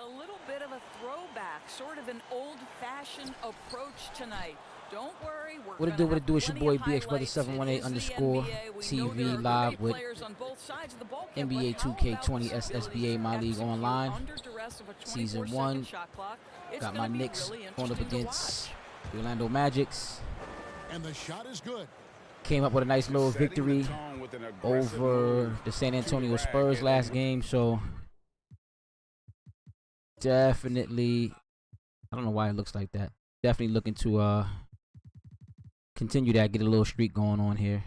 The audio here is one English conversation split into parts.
A little bit of a throwback, sort of an old-fashioned approach tonight. Don't worry, we're what it do? It's your boy BX Brother 718 underscore TV live with NBA 2K20 SSBA My League Online Season 1. Got my Knicks going up against the Orlando Magics. And the shot is good. Came up with a nice little victory over the San Antonio Spurs last game, so definitely, I don't know why it looks like that. Definitely looking to continue that, get a little streak going on here.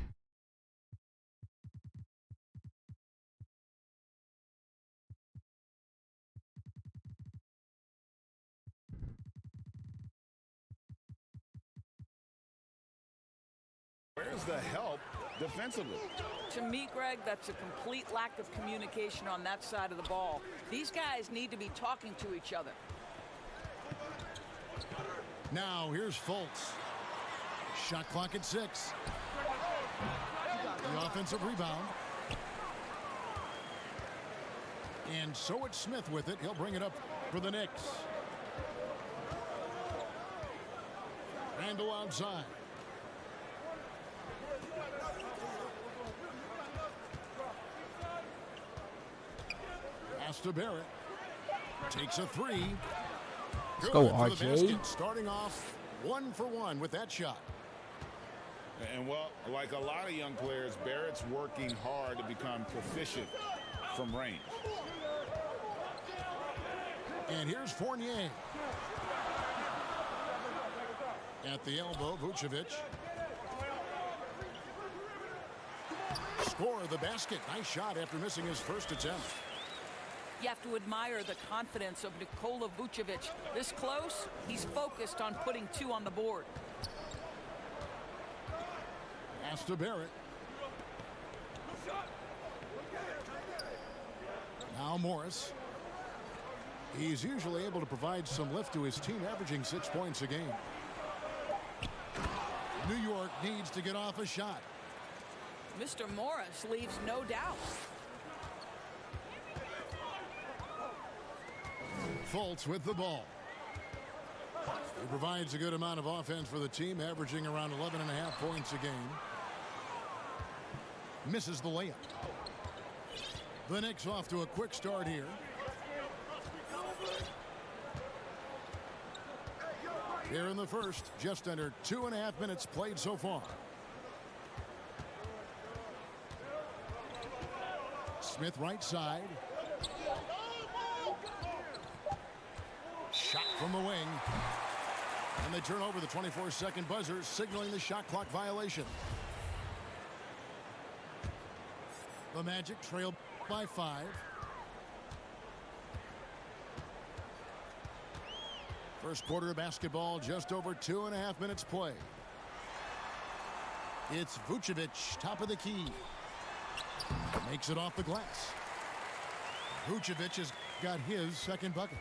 Where's the help defensively? To me, Greg, that's a complete lack of communication on that side of the ball. These guys need to be talking to each other. Now here's Fultz. Shot clock at 6. The offensive rebound. And so it's Smith with it. He'll bring it up for the Knicks. Randall outside. Pass to Barrett. Takes a 3. Let's go, RJ. Starting off 1 for 1 with that shot. And well, like a lot of young players, Barrett's working hard to become proficient from range. And here's Fournier. At the elbow, Vucevic. Score the basket. Nice shot after missing his first attempt. You have to admire the confidence of Nikola Vucevic. This close, he's focused on putting 2 on the board. Pass to Barrett. Now Morris. He's usually able to provide some lift to his team, averaging 6 points a game. New York needs to get off a shot. Mr. Morris leaves no doubt. Fultz with the ball. He provides a good amount of offense for the team, averaging around 11.5 points a game. Misses the layup. The Knicks off to a quick start here. Here in the first, just under 2.5 minutes played so far. Smith right side. Shot from the wing. And they turn over the 24-second buzzer, signaling the shot clock violation. The Magic trail by 5. First quarter of basketball, just over 2.5 minutes play. It's Vucevic, top of the key. Makes it off the glass. Vucevic has got his second bucket.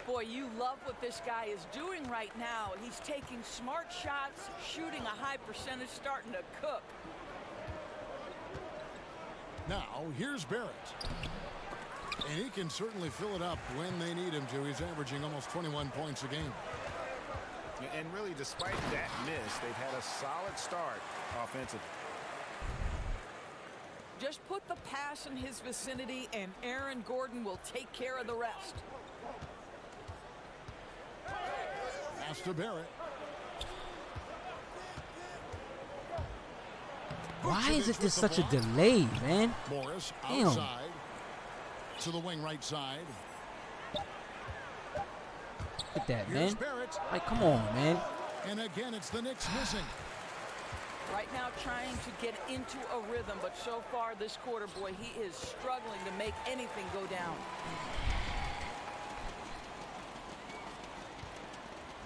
Boy, you love what this guy is doing right now. He's taking smart shots, shooting a high percentage, starting to cook. Now, here's Barrett. And he can certainly fill it up when they need him to. He's averaging almost 21 points a game. And really, despite that miss, they've had a solid start offensively. Just put the pass in his vicinity, and Aaron Gordon will take care of the rest. Pass to Barrett. Why is it just such a delay, man? Morris Damn. outside to the wing right side. Look at that, Here's man. Barrett. Like, come on, man. And again, it's the Knicks missing. Right now trying to get into a rhythm, but so far this quarter, boy, he is struggling to make anything go down.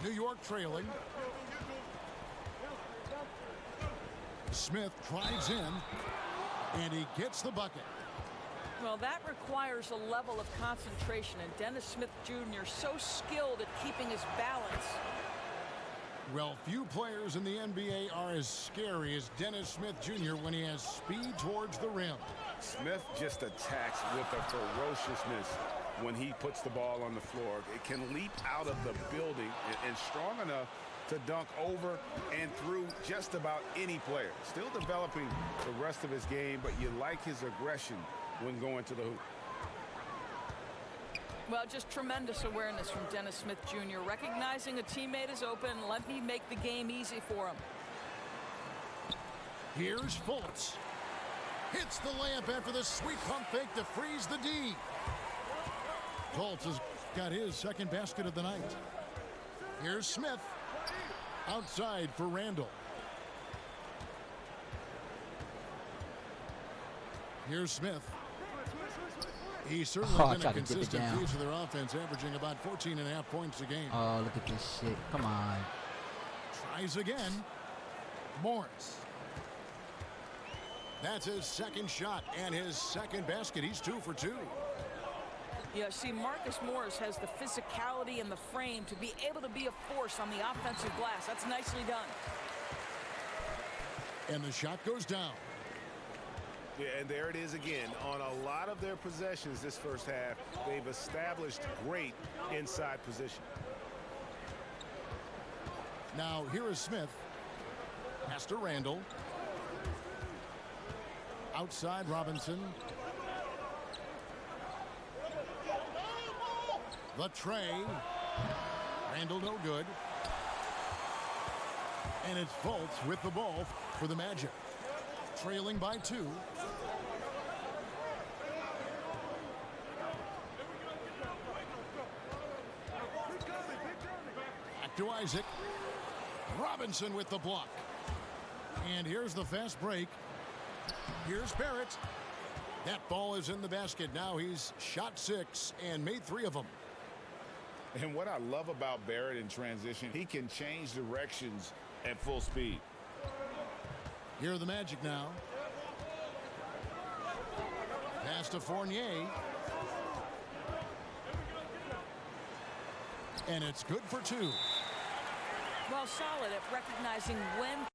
New York trailing. Smith drives in, and he gets the bucket. Well, that requires a level of concentration, and Dennis Smith Jr. so skilled at keeping his balance. Well, few players in the NBA are as scary as Dennis Smith Jr. when he has speed towards the rim. Smith just attacks with a ferociousness. when he puts the ball on the floor. It can leap out of the building and strong enough to dunk over and through just about any player. Still developing the rest of his game, but you like his aggression when going to the hoop. Well, just tremendous awareness from Dennis Smith Jr. Recognizing a teammate is open. Let me make the game easy for him. Here's Fultz. Hits the layup after the sweet pump fake to freeze the D. Fultz has got his second basket of the night. Here's Smith. Outside for Randall. Here's Smith. He's certainly been a consistent piece of their offense, averaging about 14.5 points a game. Oh, look at this shit. Come on. Tries again. Morris. That's his second shot and his second basket. He's 2 for 2. Yeah, see, Marcus Morris has the physicality and the frame to be able to be a force on the offensive glass. That's nicely done. And the shot goes down. Yeah, and there it is again. On a lot of their possessions this first half, they've established great inside position. Now, here is Smith. Pass to Randall. Outside Robinson. The tray. Randall no good. And it's Fultz with the ball for the Magic. Trailing by 2. Back to Isaac. Robinson with the block. And here's the fast break. Here's Barrett. That ball is in the basket. Now he's shot 6 and made 3 of them. And what I love about Barrett in transition, he can change directions at full speed. Here are the Magic now. Pass to Fournier. And it's good for 2. Well, solid at recognizing when.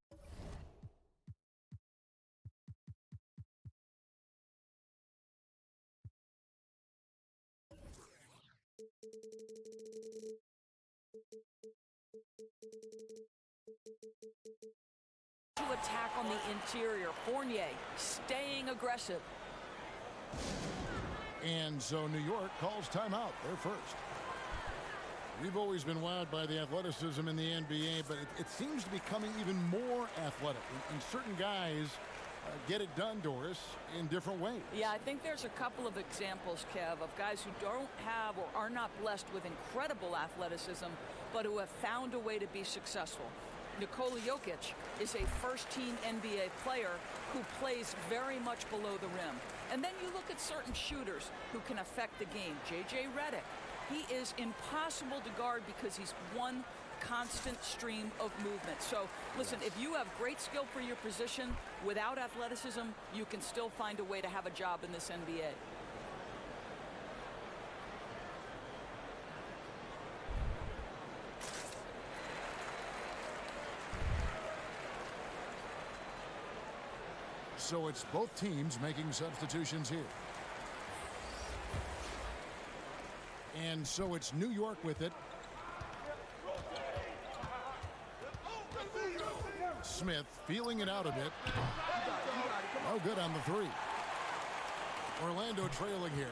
To attack on the interior. Fournier staying aggressive. And so New York calls timeout. They're first. We've always been wowed by the athleticism in the NBA, but it seems to be becoming even more athletic. And certain guys get it done, Doris, in different ways. Yeah, I think there's a couple of examples, Kev, of guys who don't have or are not blessed with incredible athleticism, but who have found a way to be successful. Nikola Jokic is a first-team NBA player who plays very much below the rim. And then you look at certain shooters who can affect the game. J.J. Redick, he is impossible to guard because he's one constant stream of movement. So, listen, if you have great skill for your position, without athleticism, you can still find a way to have a job in this NBA. So it's both teams making substitutions here. And so it's New York with it. Smith feeling it out a bit. No good on the 3. Orlando trailing here.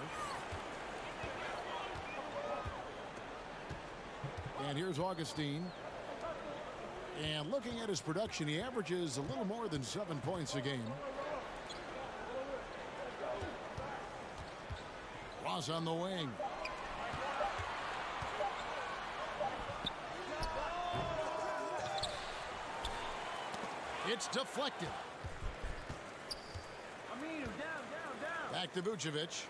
And here's Augustine. And looking at his production, he averages a little more than 7 points a game. Ross on the wing. It's deflected. Back to Vucevic.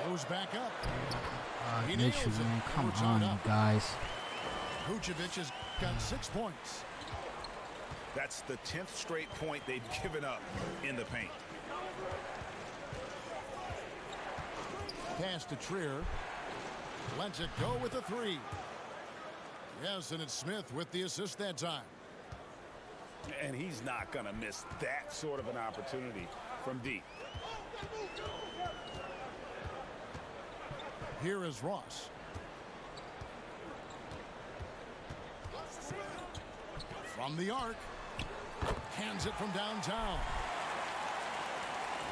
Goes back up. He nails Mitchell, it. man, come We're on, tied you up. guys. Vucevic has got 6 points. That's the 10th straight point they've given up in the paint. Pass to Trier. Lets it go with the 3. Yes, and it's Smith with the assist that time. And he's not going to miss that sort of an opportunity from deep. Here is Ross. From the arc. Hands it from downtown.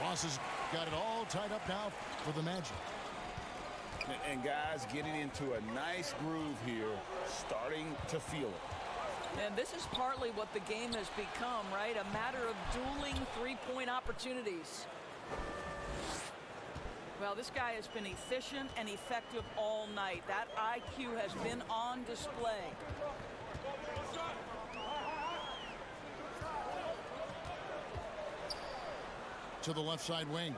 Ross has got it all tied up now for the Magic. And guys getting into a nice groove here, starting to feel it. And this is partly what the game has become, right? A matter of dueling three-point opportunities. Well, this guy has been efficient and effective all night. That IQ has been on display. To the left side wing.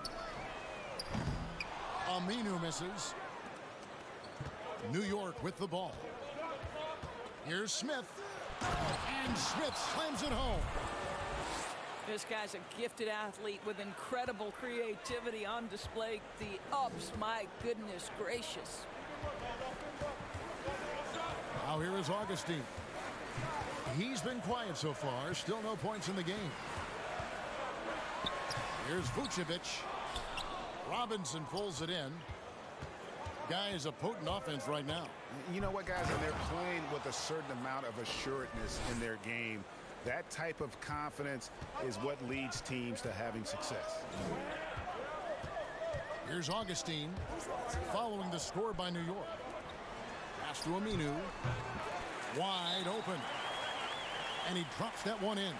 Aminu misses. New York with the ball. Here's Smith. And Smith slams it home. This guy's a gifted athlete with incredible creativity on display. The ups, my goodness gracious. Now here is Augustine. He's been quiet so far. Still no points in the game. Here's Vucevic. Robinson pulls it in. Guy is a potent offense right now. You know what, guys? And they're playing with a certain amount of assuredness in their game. That type of confidence is what leads teams to having success. Here's Augustine following the score by New York. Pass to Aminu. Wide open. And he drops that one in.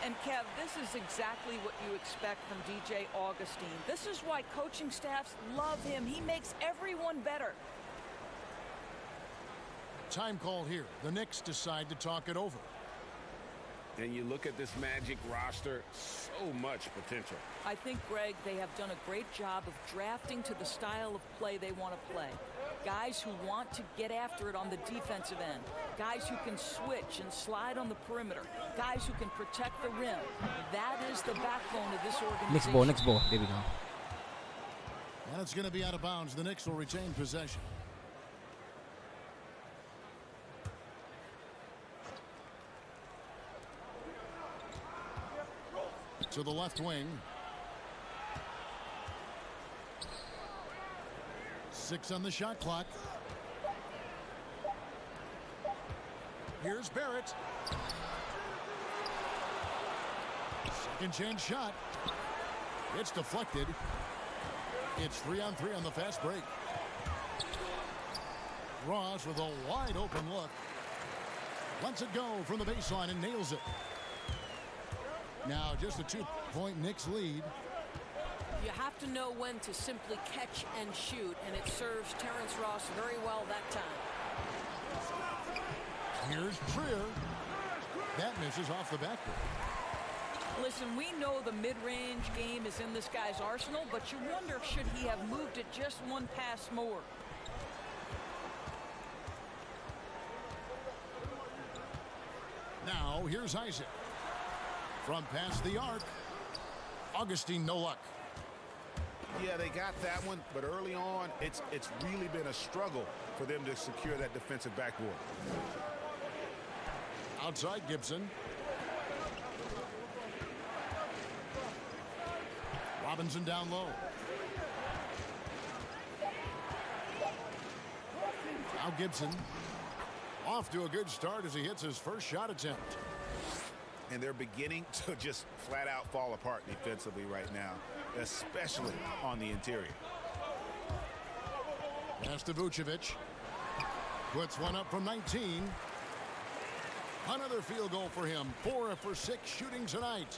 And Kev, this is exactly what you expect from DJ Augustine. This is why coaching staffs love him. He makes everyone better. Time call here. The Knicks decide to talk it over. And you look at this Magic roster, so much potential. I think, Greg, they have done a great job of drafting to the style of play they want to play. Guys who want to get after it on the defensive end. Guys who can switch and slide on the perimeter. Guys who can protect the rim. That is the backbone of this organization. Next ball. There we go. And it's going to be out of bounds. The Knicks will retain possession. To the left wing. 6 on the shot clock. Here's Barrett. Second chance shot. It's deflected. It's 3-on-3 on the fast break. Ross with a wide open look. Lets it go from the baseline and nails it. Now just a 2-point Knicks lead. You have to know when to simply catch and shoot, and it serves Terrence Ross very well that time. Here's Trier. That misses off the backboard. Listen, we know the mid-range game is in this guy's arsenal, but you wonder, should he have moved it just one pass more? Now here's Isaac. From past the arc. Augustine, no luck. Yeah, they got that one, but early on, it's really been a struggle for them to secure that defensive backboard. Outside Gibson. Robinson down low. Now Gibson. Off to a good start as he hits his first shot attempt. And they're beginning to just flat out fall apart defensively right now, especially on the interior. Pass to Vucevic. Puts one up from 19. Another field goal for him. 4 for 6 shooting tonight.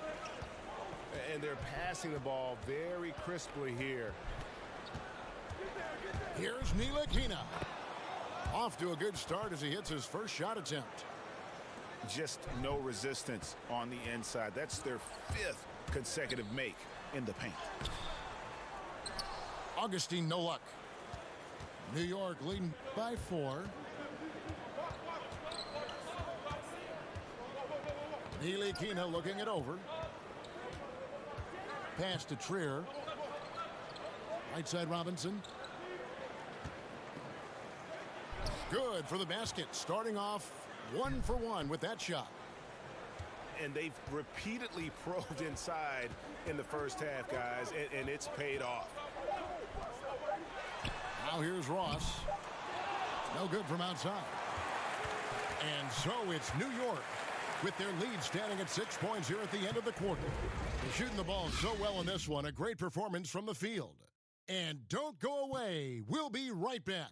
And they're passing the ball very crisply here. Here's Ntilikina. Off to a good start as he hits his first shot attempt. Just no resistance on the inside. That's their 5th consecutive make in the paint. Augustine, no luck. New York leading by 4. Ntilikina looking it over. Pass to Trier. Right side Robinson. Good for the basket. Starting off 1 for 1 with that shot. And they've repeatedly probed inside in the first half, guys, and it's paid off. Now here's Ross. No good from outside. And so it's New York with their lead standing at 6 points here at the end of the quarter. They're shooting the ball so well in this one. A great performance from the field. And don't go away. We'll be right back.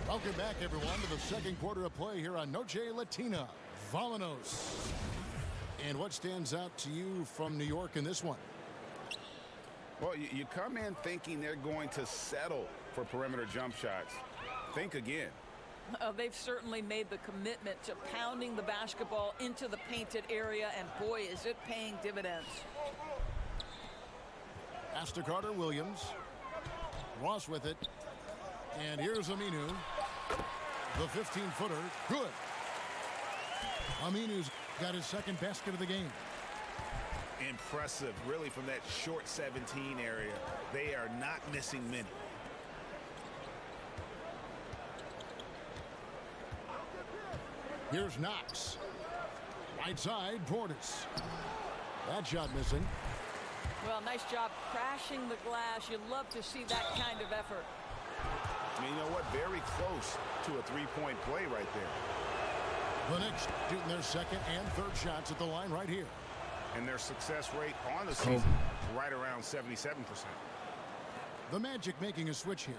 Welcome back, everyone, to the second quarter of play here on Noche Latina. Vámonos. And what stands out to you from New York in this one? Well, you come in thinking they're going to settle for perimeter jump shots. Think again. They've certainly made the commitment to pounding the basketball into the painted area, and boy, is it paying dividends. Pass to Carter-Williams. Ross with it. And here's Aminu. The 15-footer. Good. Aminu's got his second basket of the game. Impressive, really, from that short 17 area. They are not missing many. Here's Knox. Right side, Portis. That shot missing. Well, nice job crashing the glass. You love to see that kind of effort. I mean, you know what? Very close to a three-point play right there. The Knicks shooting their second and third shots at the line right here. And their success rate on the season right around 77%. The Magic making a switch here.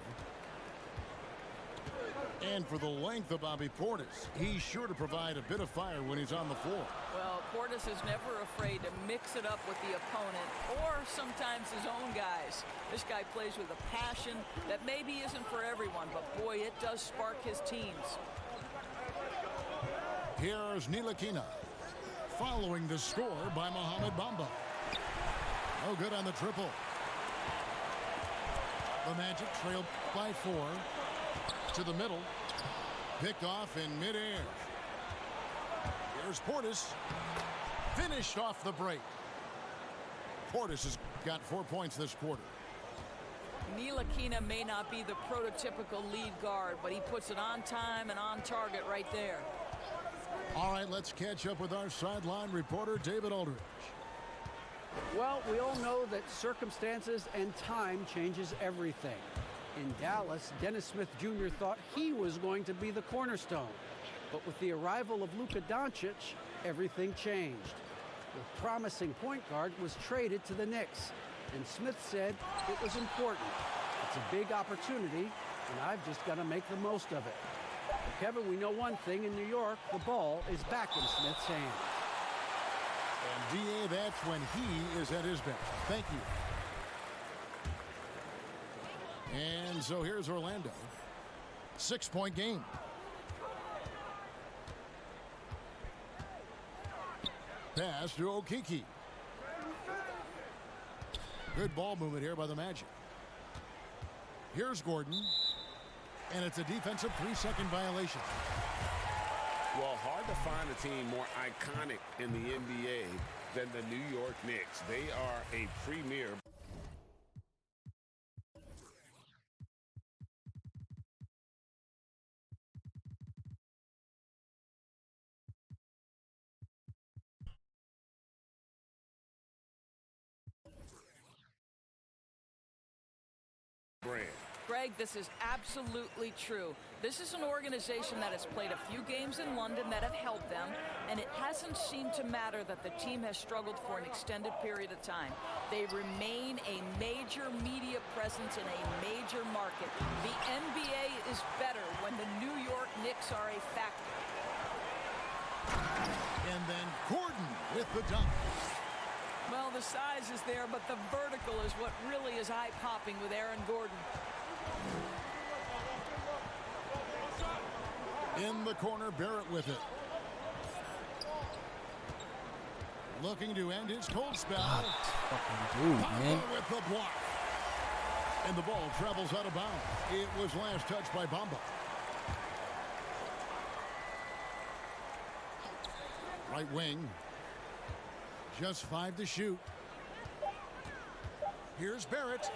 And for the length of Bobby Portis, he's sure to provide a bit of fire when he's on the floor. Well, Portis is never afraid to mix it up with the opponent or sometimes his own guys. This guy plays with a passion that maybe isn't for everyone, but boy, it does spark his teams. Here's Ntilikina, following the score by Mohamed Bamba. No good on the triple. The Magic trailed by 4. To the middle. Picked off in midair. Here's Portis. Finished off the break. Portis has got 4 points this quarter. Ntilikina may not be the prototypical lead guard, but he puts it on time and on target right there. All right, let's catch up with our sideline reporter, David Aldridge. Well, we all know that circumstances and time changes everything. In Dallas, Dennis Smith Jr. thought he was going to be the cornerstone. But with the arrival of Luka Doncic, everything changed. The promising point guard was traded to the Knicks, and Smith said it was important. It's a big opportunity, and I've just got to make the most of it. But Kevin, we know one thing in New York, the ball is back in Smith's hands. And DA, that's when he is at his best. Thank you. And so here's Orlando. 6-point game. Pass to Okeke. Good ball movement here by the Magic. Here's Gordon. And it's a defensive 3-second violation. Well, hard to find a team more iconic in the NBA than the New York Knicks. They are a premier brand. Greg, this is absolutely true. This is an organization that has played a few games in London that have helped them, and it hasn't seemed to matter that the team has struggled for an extended period of time. They remain a major media presence in a major market. The NBA is better when the New York Knicks are a factor. And then Gordon with the dunk. Well, the size is there, but the vertical is what really is eye-popping with Aaron Gordon. In the corner, Barrett with it. Looking to end his cold spell. Man. With the block. And the ball travels out of bounds. It was last touched by Bamba. Right wing. Just 5 to shoot. Here's Barrett.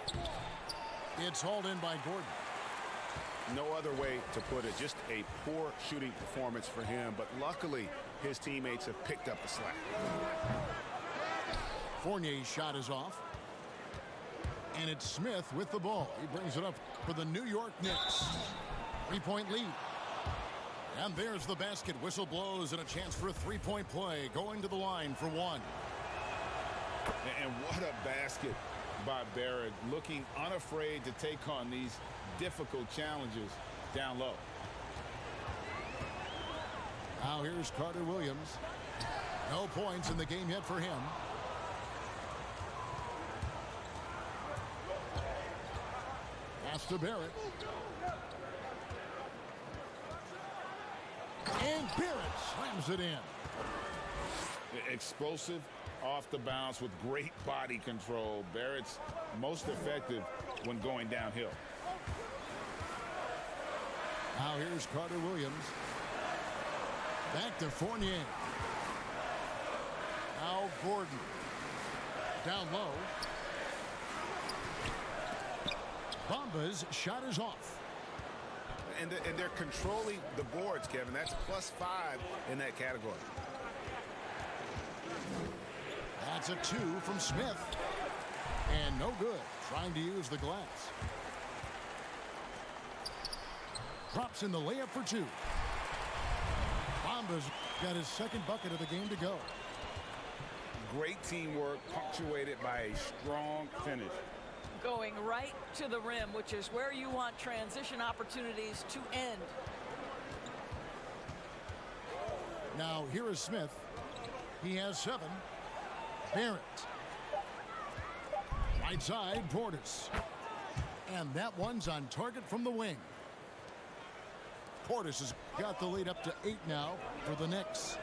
It's hauled in by Gordon. No other way to put it. Just a poor shooting performance for him. But luckily, his teammates have picked up the slack. Fournier's shot is off. And it's Smith with the ball. He brings it up for the New York Knicks. 3-point lead. And there's the basket. Whistle blows and a chance for a three-point play. Going to the line for one. And what a basket by Barrett. Looking unafraid to take on these difficult challenges down low. Now here's Carter Williams. No points in the game yet for him. Pass to Barrett. And Barrett slams it in. Explosive off the bounce with great body control. Barrett's most effective when going downhill. Now here's Carter Williams. Back to Fournier. Now Gordon. Down low. Bamba's shot is off. And they're controlling the boards, Kevin. That's +5 in that category. That's a 2 from Smith. And no good. Trying to use the glass. Drops in the layup for 2. Bamba's got his second bucket of the game to go. Great teamwork punctuated by a strong finish. Going right to the rim, which is where you want transition opportunities to end. Now here is Smith. He has 7. Barrett. Right side, Portis. And that one's on target from the wing. Portis has got the lead up to 8 now for the Knicks.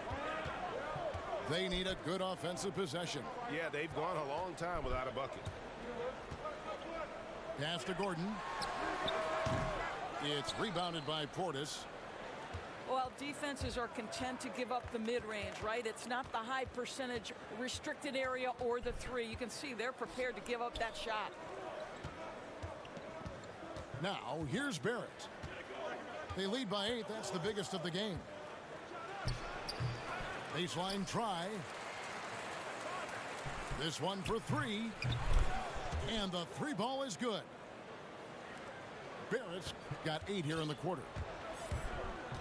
They need a good offensive possession. Yeah, they've gone a long time without a bucket. Pass to Gordon. It's rebounded by Portis. Well, defenses are content to give up the mid-range, right? It's not the high percentage restricted area or the 3. You can see they're prepared to give up that shot. Now, here's Barrett. They lead by 8. That's the biggest of the game. Baseline try. This one for 3. And the 3 ball is good. Barrett's got 8 here in the quarter.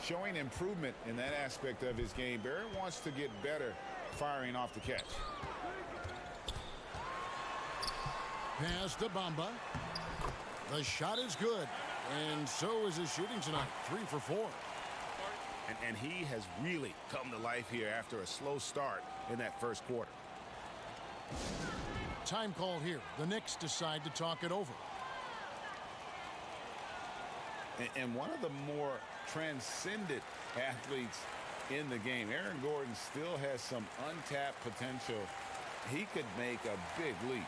Showing improvement in that aspect of his game. Barrett wants to get better firing off the catch. Pass to Bamba. The shot is good. And so is his shooting tonight. 3 for 4. And he has really come to life here after a slow start in that first quarter. Time call here. The Knicks decide to talk it over. And one of the more transcendent athletes in the game, Aaron Gordon, still has some untapped potential. He could make a big leap.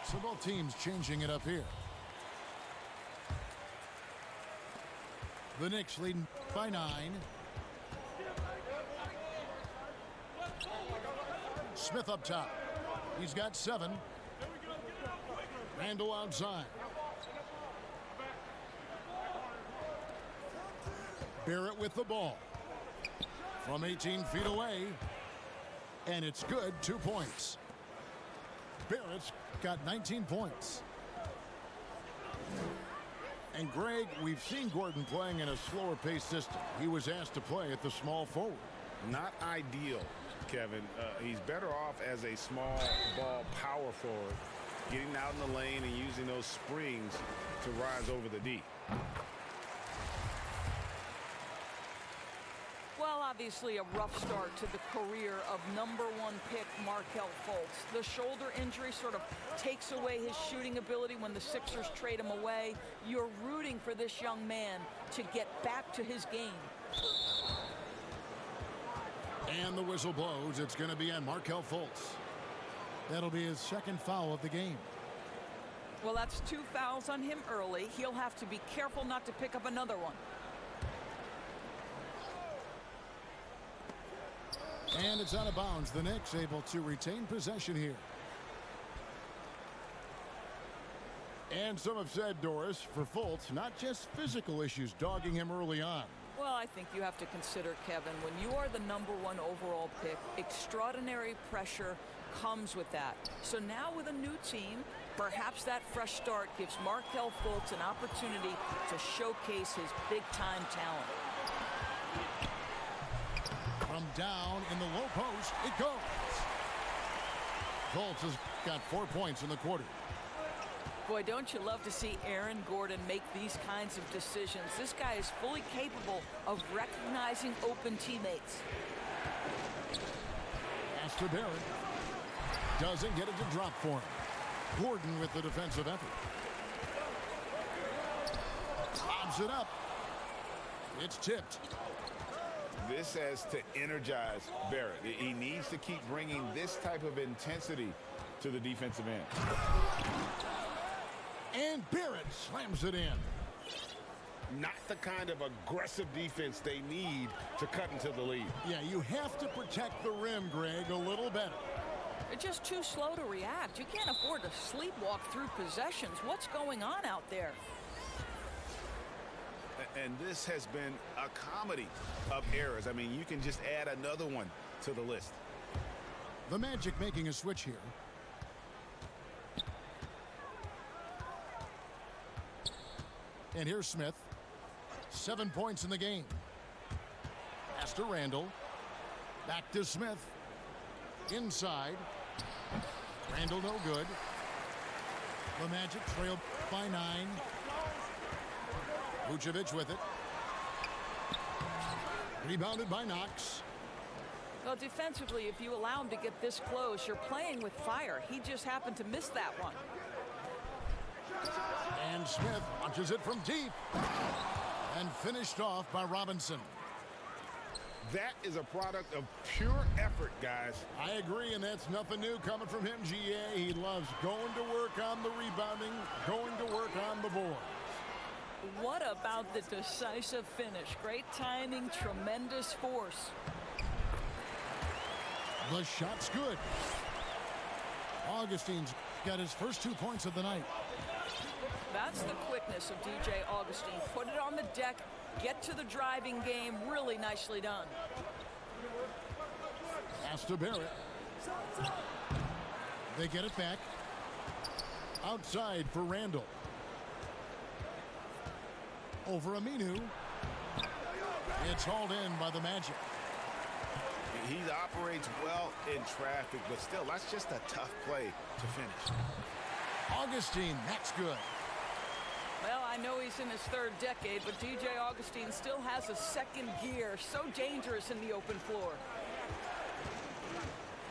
So both teams changing it up here. The Knicks leading by 9. Smith up top. He's got 7. Randall outside. Barrett with the ball. From 18 feet away. And it's good. 2 points. Barrett's got 19 points. And Greg, we've seen Gordon playing in a slower pace system. He was asked to play at the small forward. Not ideal, Kevin. He's better off as a small ball power forward, getting out in the lane and using those springs to rise over the D. Well, obviously a rough start to the career of #1 pick Markelle Fultz. The shoulder injury sort of takes away his shooting ability when the Sixers trade him away. You're rooting for this young man to get back to his game. And the whistle blows. It's going to be on Markelle Fultz. That'll be his second foul of the game. Well, that's 2 fouls on him early. He'll have to be careful not to pick up another one. And it's out of bounds. The Knicks able to retain possession here. And some have said, Doris, for Fultz, not just physical issues dogging him early on. Well, I think you have to consider, Kevin, when you are the #1 overall pick, extraordinary pressure comes with that. So now with a new team, perhaps that fresh start gives Markelle Fultz an opportunity to showcase his big-time talent. From down in the low post, it goes. Fultz has got 4 points in the quarter. Boy, don't you love to see Aaron Gordon make these kinds of decisions. This guy is fully capable of recognizing open teammates. Master Barrett doesn't get it to drop for him. Gordon with the defensive effort. Lobs it up. It's tipped. This has to energize Barrett. He needs to keep bringing this type of intensity to the defensive end. And Barrett slams it in. Not the kind of aggressive defense they need to cut into the lead. Yeah, you have to protect the rim, Greg, a little better. They're just too slow to react. You can't afford to sleepwalk through possessions. What's going on out there? And this has been a comedy of errors. I mean, you can just add another one to the list. The Magic making a switch here. And here's Smith. 7 points in the game. Pass to Randall. Back to Smith. Inside. Randall no good. The Magic trail by 9. Vucevic with it. Rebounded by Knox. Well, defensively, if you allow him to get this close, you're playing with fire. He just happened to miss that one. And Smith launches it from deep. And finished off by Robinson. That is a product of pure effort, guys. I agree, and that's nothing new coming from him, GA. He loves going to work on the rebounding, going to work on the board. What about the decisive finish? Great timing, tremendous force. The shot's good. Augustine's got his first 2 points of the night. That's the quickness of DJ Augustine. Put it on the deck, get to the driving game. Really nicely done. Pass to Barrett. They get it back. Outside for Randall. Over Aminu. It's hauled in by the Magic. He operates well in traffic, but still, that's just a tough play to finish. Augustine, that's good. Well, I know he's in his 3rd decade, but DJ Augustine still has a second gear. So dangerous in the open floor.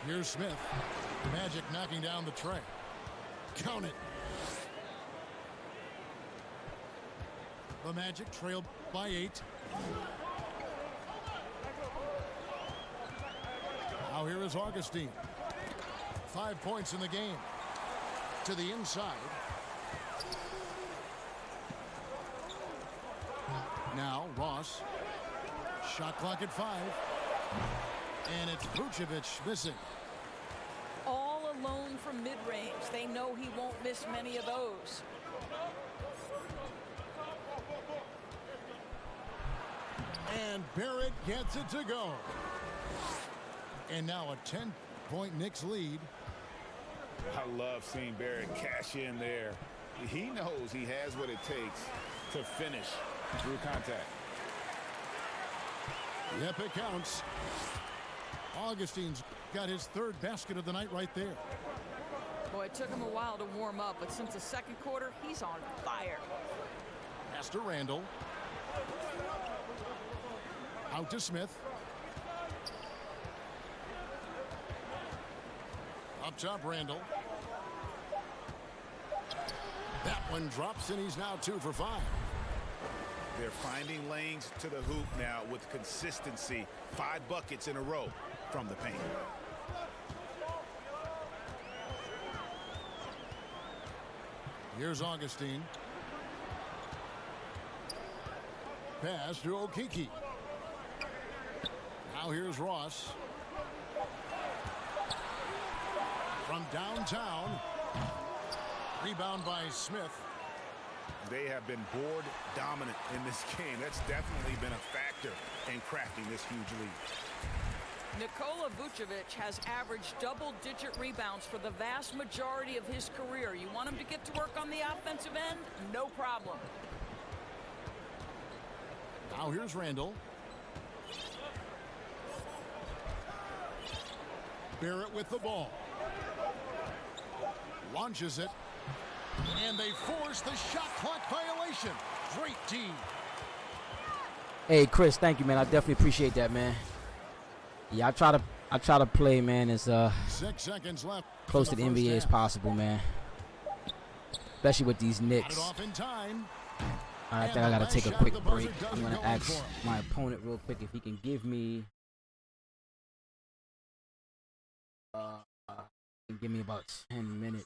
Here's Smith. Magic knocking down the tray. Count it. The Magic trailed by 8. Now here is Augustine. 5 points in the game. To the inside. Now Ross. Shot clock at 5. And it's Vucevic missing. All alone from mid-range. They know he won't miss many of those. And Barrett gets it to go. And now a 10-point Knicks lead. I love seeing Barrett cash in there. He knows he has what it takes to finish through contact. Yep, it counts. Augustine's got his 3rd basket of the night right there. Boy, it took him a while to warm up, but since the 2nd quarter, he's on fire. Pass to Randall. Out to Smith. Up top, Randall. That one drops, and he's now 2 for 5. They're finding lanes to the hoop now with consistency. 5 buckets in a row from the paint. Here's Augustine. Pass to Okeke. Now here's Ross. From downtown. Rebound by Smith. They have been board dominant in this game. That's definitely been a factor in crafting this huge lead. Nikola Vucevic has averaged double-digit rebounds for the vast majority of his career. You want him to get to work on the offensive end? No problem. Now here's Randall. Barrett with the ball. Launches it. And they force the shot clock violation. Great D. Hey, Chris, thank you, man. I definitely appreciate that, man. Yeah, I try to play, man, as 6 seconds left. close to the NBA as possible, man. Especially with these Knicks. Off in time. I think I gotta take a quick break. I'm gonna ask my opponent real quick if he can give me about 10 minutes.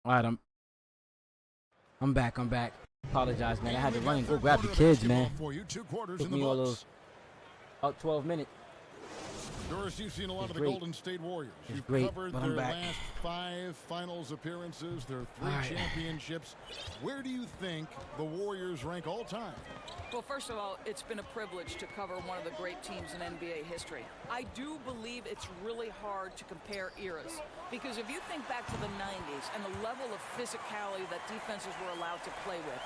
All right, I'm back. Apologize, man. I had to run and go grab the kids, man. Took me all those about 12 minutes. Doris, you've seen a lot of the Golden State Warriors. You've covered their last 5 finals appearances, their 3 championships. Where do you think the Warriors rank all time? Well, first of all, it's been a privilege to cover one of the great teams in NBA history. I do believe it's really hard to compare eras, because if you think back to the 90s and the level of physicality that defenses were allowed to play with,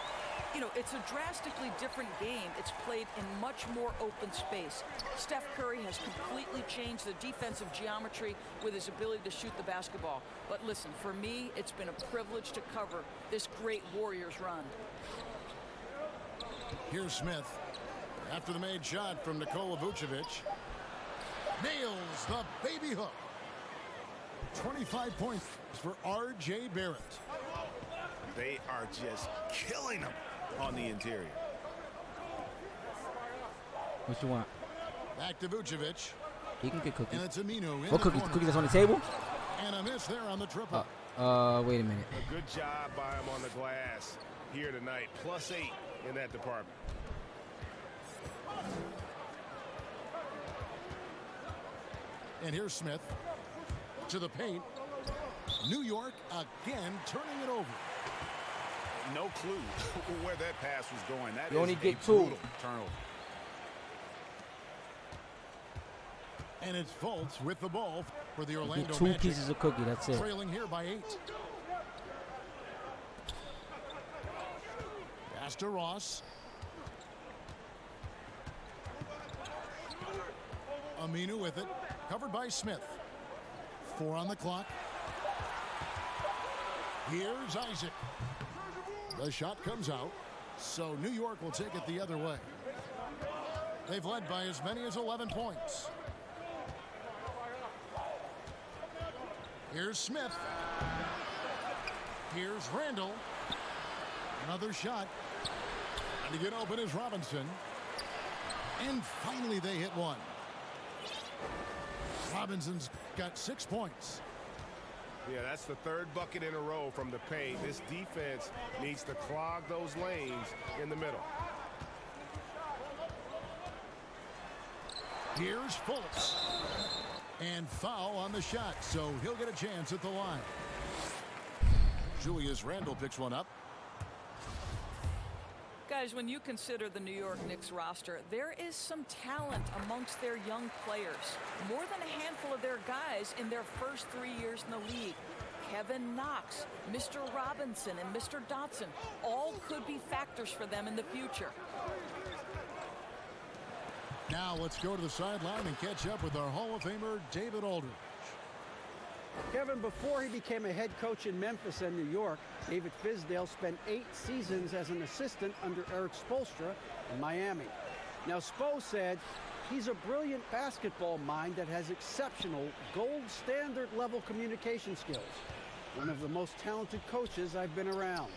you know, it's a drastically different game. It's played in much more open space. Steph Curry has completely changed the defensive geometry with his ability to shoot the basketball. But listen, for me, it's been a privilege to cover this great Warriors run. Here's Smith. After the made shot from Nikola Vucevic. Nails the baby hook. 25 points for R.J. Barrett. They are just killing them on the interior. What you want? Back to Vucevic. He can get cookies. And it's Aminu. What cookies? Cookies that's on the table? And a miss there on the triple. Wait a minute. A good job by him on the glass here tonight. +8 in that department. And here's Smith to the paint. New York again turning it over. No clue where that pass was going. That You is only a get 2. brutal turnover. And it's Fultz with the ball for the Orlando Get 2 Magic. pieces of cookie. That's it. Trailing here by 8. Pass to Ross. Aminu with it. Covered by Smith. 4 on the clock. Here's Isaac. The shot comes out. So New York will take it the other way. They've led by as many as 11 points. Here's Smith. Here's Randall. Another shot. And to get open is Robinson. And finally they hit one. Robinson's got 6 points. Yeah, that's the 3rd bucket in a row from the paint. This defense needs to clog those lanes in the middle. Here's Fultz. And foul on the shot, so he'll get a chance at the line. Julius Randle picks one up. Guys, when you consider the New York Knicks roster, there is some talent amongst their young players. More than a handful of their guys in their first 3 years in the league. Kevin Knox, Mr. Robinson, and Mr. Dotson all could be factors for them in the future. Now let's go to the sideline and catch up with our Hall of Famer, David Aldridge. Kevin, before he became a head coach in Memphis and New York, David Fizdale spent 8 seasons as an assistant under Eric Spoelstra in Miami. Now, Spo said he's a brilliant basketball mind that has exceptional gold standard level communication skills. One of the most talented coaches I've been around.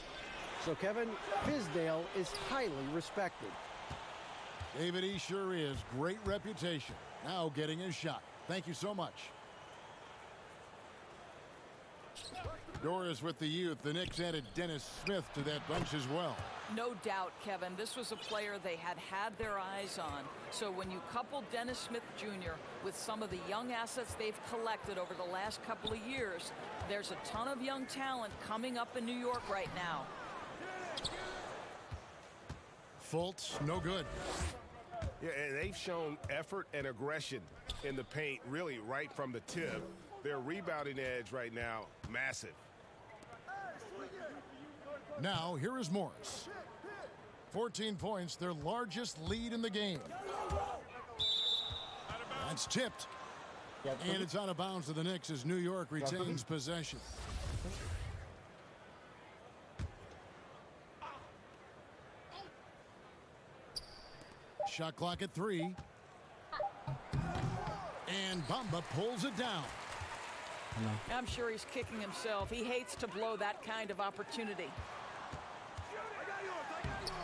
So, Kevin, Fizdale is highly respected. David, he sure is. Great reputation. Now getting his shot. Thank you so much. Doris with the youth. The Knicks added Dennis Smith to that bunch as well. No doubt, Kevin. This was a player they had their eyes on. So when you couple Dennis Smith Jr. with some of the young assets they've collected over the last couple of years, there's a ton of young talent coming up in New York right now. Fultz, no good. Yeah, and they've shown effort and aggression in the paint, really right from the tip. Their rebounding edge right now, massive. Now, here is Morris. 14 points, their largest lead in the game. That's tipped. And it's out of bounds to the Knicks as New York retains possession. Shot clock at 3. And Bamba pulls it down. I'm sure he's kicking himself. He hates to blow that kind of opportunity.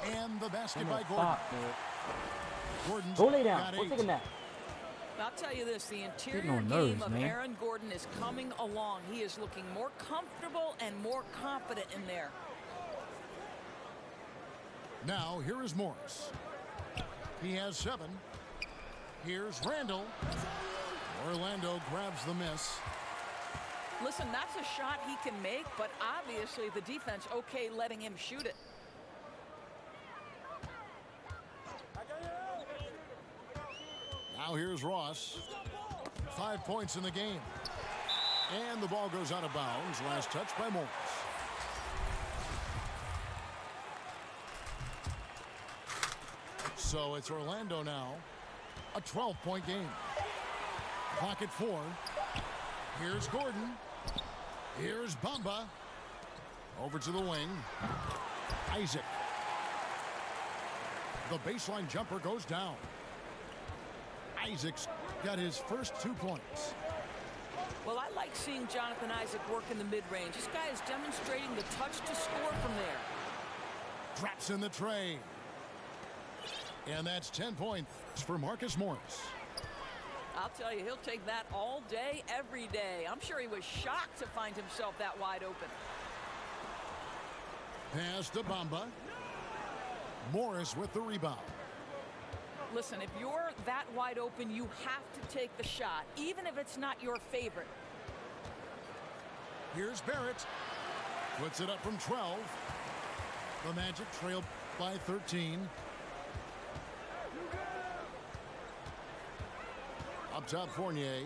And the basket by Gordon. Gordon's Go lay down. got Go 8. take a nap. I'll tell you this, the interior Getting on game nerves, of man. Aaron Gordon is coming along. He is looking more comfortable and more confident in there. Now, here is Morris. He has 7. Here's Randall. Orlando grabs the miss. Listen, that's a shot he can make, but obviously the defense okay letting him shoot it. Now here's Ross. 5 points in the game. And the ball goes out of bounds. Last touch by Morris. So it's Orlando now. A 12-point game. Clock at 4. Here's Gordon. Here's Bamba. Over to the wing. Isaac. The baseline jumper goes down. Isaac's got his first 2 points. Well, I like seeing Jonathan Isaac work in the mid-range. This guy is demonstrating the touch to score from there. Drops in the tray. And that's 10 points for Marcus Morris. I'll tell you, he'll take that all day, every day. I'm sure he was shocked to find himself that wide open. Pass to Bamba. Morris with the rebound. Listen, if you're that wide open, you have to take the shot, even if it's not your favorite. Here's Barrett. Puts it up from 12. The Magic trailed by 13. Up top, Fournier.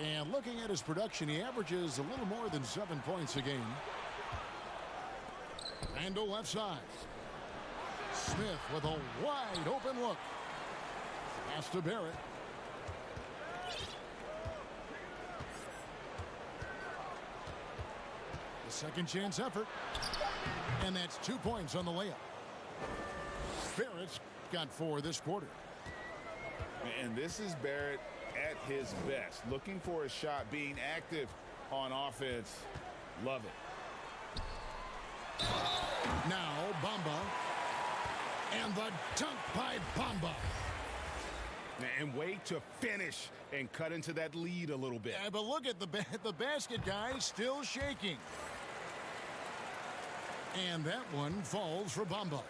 And looking at his production, he averages a little more than 7 points a game. Randall left side. Smith with a wide open look. Pass to Barrett. The second chance effort. And that's 2 points on the layup. Barrett's got 4 this quarter. And this is Barrett at his best. Looking for a shot, being active on offense. Love it. Now Bamba. And the dunk by Bamba. And way to finish and cut into that lead a little bit. Yeah, but look at the basket guy still shaking. And that one falls for Bamba.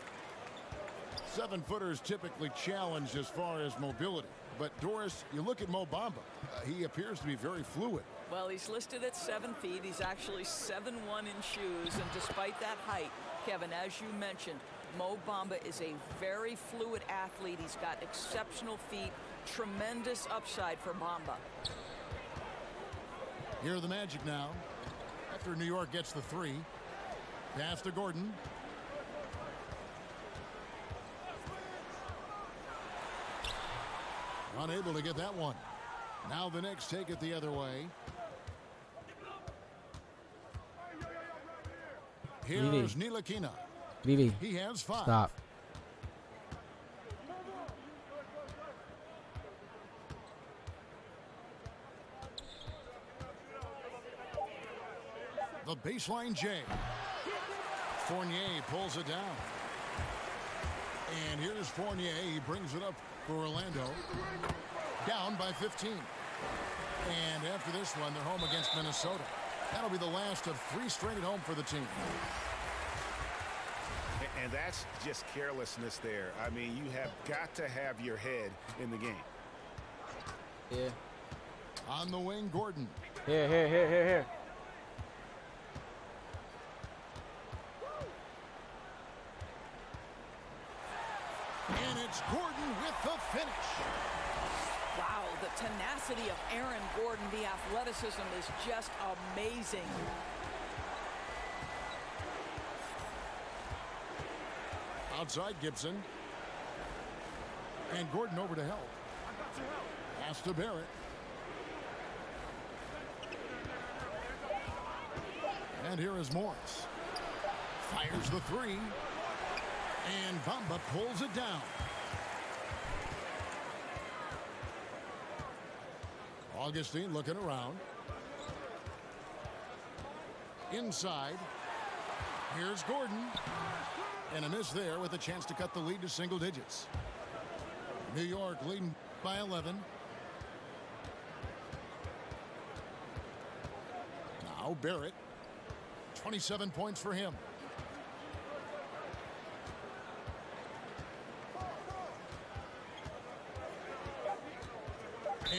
7-footers typically challenged as far as mobility. But Doris, you look at Mo Bamba, he appears to be very fluid. Well, he's listed at 7 feet. He's actually 7'1" in shoes. And despite that height, Kevin, as you mentioned, Mo Bamba is a very fluid athlete. He's got exceptional feet, tremendous upside for Bamba. Here are the Magic now. After New York gets the 3. Pass to Gordon. Unable to get that one. Now the Knicks take it the other way. Here's Ntilikina. Vivi, He has 5. stop. The baseline J. Fournier pulls it down. And here's Fournier. He brings it up for Orlando. Down by 15. And after this one, they're home against Minnesota. That'll be the last of 3 straight at home for the team. And that's just carelessness there. I mean, you have got to have your head in the game. Yeah. On the wing, Gordon. Here. And it's Gordon with the finish. Wow, the tenacity of Aaron Gordon, the athleticism is just amazing. Outside Gibson. And Gordon over to help. Pass to Barrett. And here is Morris. Fires the 3. And Bamba pulls it down. Augustine looking around. Inside. Here's Gordon. And a miss there with a chance to cut the lead to single digits. New York leading by 11. Now Barrett. 27 points for him.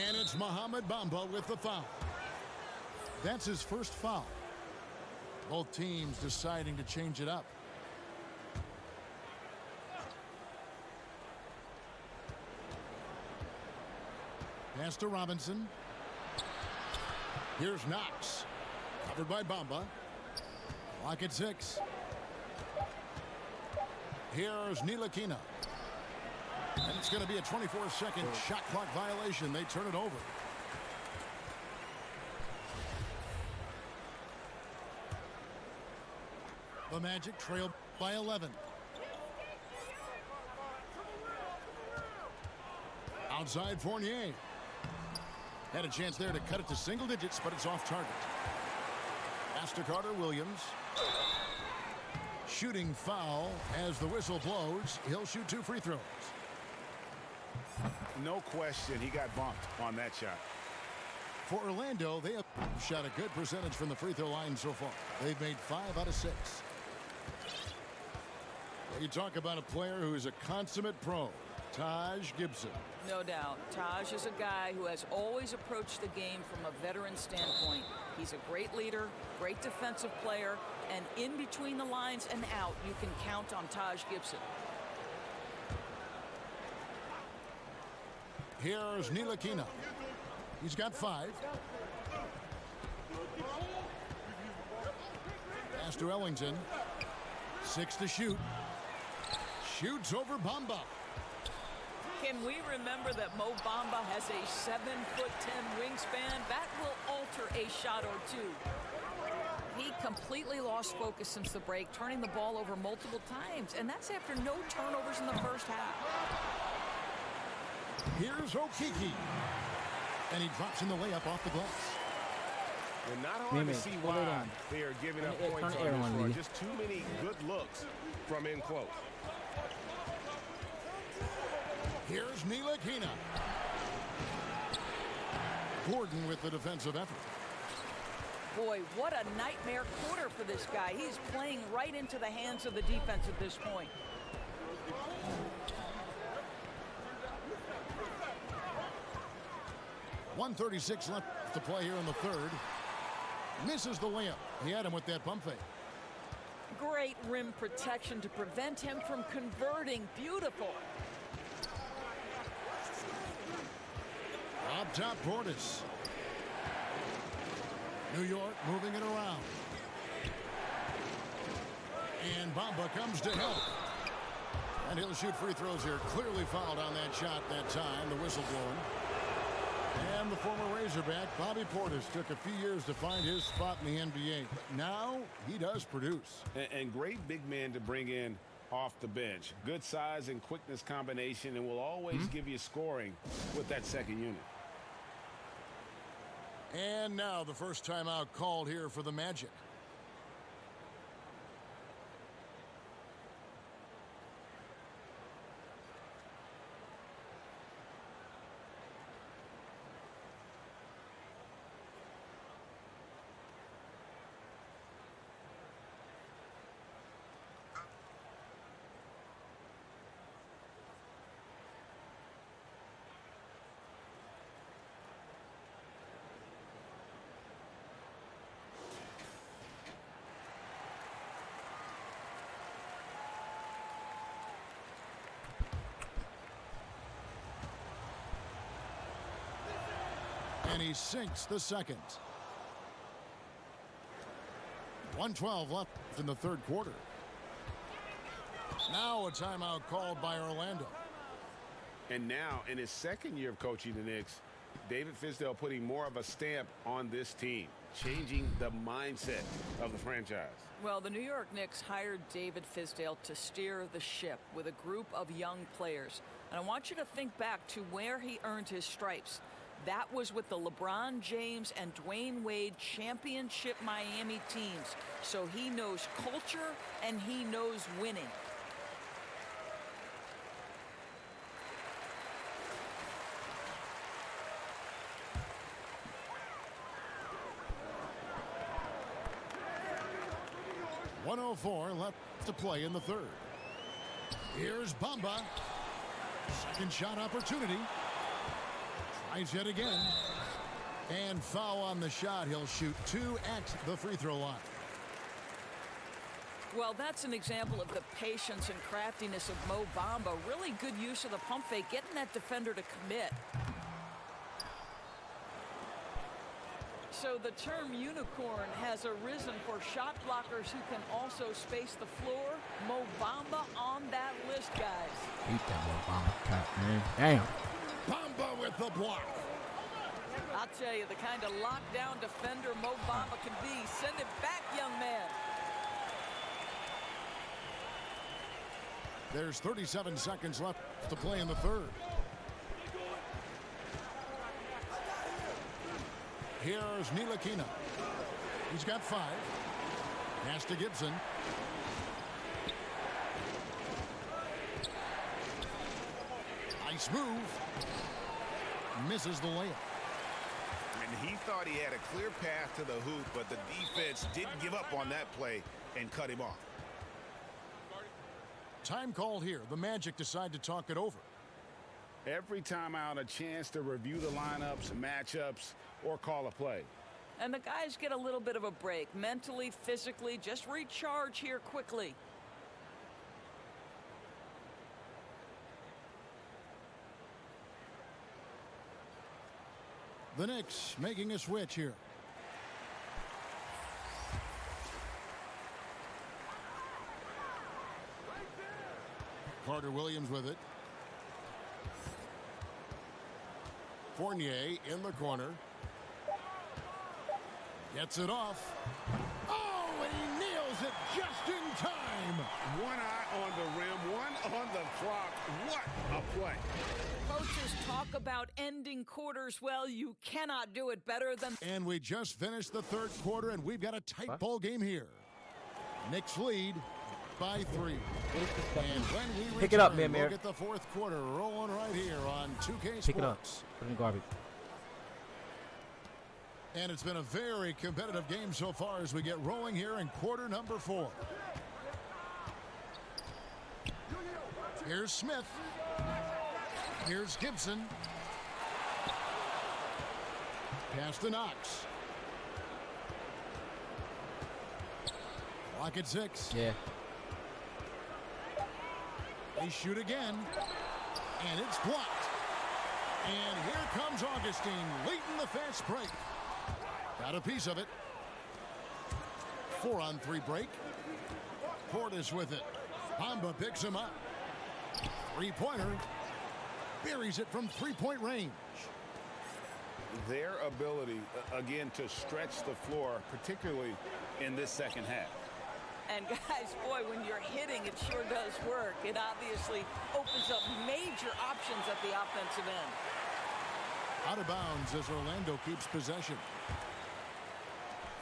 And it's Mohamed Bamba with the foul. That's his first foul. Both teams deciding to change it up. Pass to Robinson. Here's Knox. Covered by Bamba. Clock at 6. Here's Ntilikina. And it's going to be a 24-second shot clock violation. They turn it over. The Magic trail by 11. Outside Fournier. Had a chance there to cut it to single digits, but it's off target. Pass to Carter-Williams. Shooting foul as the whistle blows. He'll shoot 2 free throws. No question, he got bumped on that shot. For Orlando, they have shot a good percentage from the free throw line so far. They've made 5 out of 6. You talk about a player who is a consummate pro, Taj Gibson. No doubt. Taj is a guy who has always approached the game from a veteran standpoint. He's a great leader, great defensive player, and in between the lines and out, you can count on Taj Gibson. Here's Ntilikina. He's got 5. Pass to Ellington. 6 to shoot. Shoots over Bamba. Can we remember that Mo Bamba has a 7'10" wingspan? That will alter a shot or two. He completely lost focus since the break, turning the ball over multiple times, and that's after no turnovers in the first half. Here's Okeke. And he drops in the layup off the glass. And not hard to see why they are giving up points on this run. Just too many good looks from in close. Here's Ntilikina. Gordon with the defensive effort. Boy, what a nightmare quarter for this guy. He's playing right into the hands of the defense at this point. .136 left to play here in the third. Misses the layup. He had him with that pump fake. Great rim protection to prevent him from converting. Beautiful. Up top, Portis. New York moving it around. And Bamba comes to help. And he'll shoot free throws here. Clearly fouled on that shot that time. The whistle blowing. And the former Razorback, Bobby Portis, took a few years to find his spot in the NBA. Now he does produce. And great big man to bring in off the bench. Good size and quickness combination, and will always give you scoring with that second unit. And now the first timeout called here for the Magic. And he sinks the second. 1:12 left in the third quarter. Now a timeout called by Orlando. And now, in his second year of coaching the Knicks, David Fizdale putting more of a stamp on this team, changing the mindset of the franchise. Well, the New York Knicks hired David Fizdale to steer the ship with a group of young players. And I want you to think back to where he earned his stripes. That was with the LeBron James and Dwayne Wade championship Miami teams. So he knows culture and he knows winning. 1:04 left to play in the third. Here's Bamba. Second shot opportunity. Tries yet again. And foul on the shot. He'll shoot 2 at the free throw line. Well, that's an example of the patience and craftiness of Mo Bamba. Really good use of the pump fake, getting that defender to commit. So the term unicorn has arisen for shot blockers who can also space the floor. Mo Bamba on that list, guys. Beat that Mo Bamba. God, man. Damn. Bamba with the block. I'll tell you, the kind of lockdown defender Mo Bamba can be. Send it back, young man. There's 37 seconds left to play in the third. Here's Ntilikina. He's got 5. Pass to Gibson. Nice move. Misses the layup. And he thought he had a clear path to the hoop, but the defense didn't give up on that play and cut him off. Time called here. The Magic decide to talk it over. Every time out, a chance to review the lineups, matchups, or call a play. And the guys get a little bit of a break. Mentally, physically, just recharge here quickly. The Knicks making a switch here. Carter Williams with it. Fournier in the corner. Gets it off. Oh, and he nails it just in time. One eye on the rim, one on the clock. What a play. Coaches talk about ending quarters well. You cannot do it better than... And we just finished the third quarter, and we've got a tight ball game here. Knicks lead by 3. And when we return, pick it up, man, we'll get the fourth quarter rolling right here on 2K Sports. Pick it up. Put it in garbage. And it's been a very competitive game so far as we get rolling here in quarter number 4. Here's Smith. Here's Gibson. Pass to Knox. Clock at 6. Yeah. They shoot again. And it's blocked. And here comes Augustine leading the fast break. Got a piece of it. 4-on-3 break. Portis with it. Bamba picks him up. Three-pointer. Buries it from three-point range. Their ability, again, to stretch the floor, particularly in this second half. And guys, boy, when you're hitting, it sure does work. It obviously opens up major options at the offensive end. Out of bounds as Orlando keeps possession.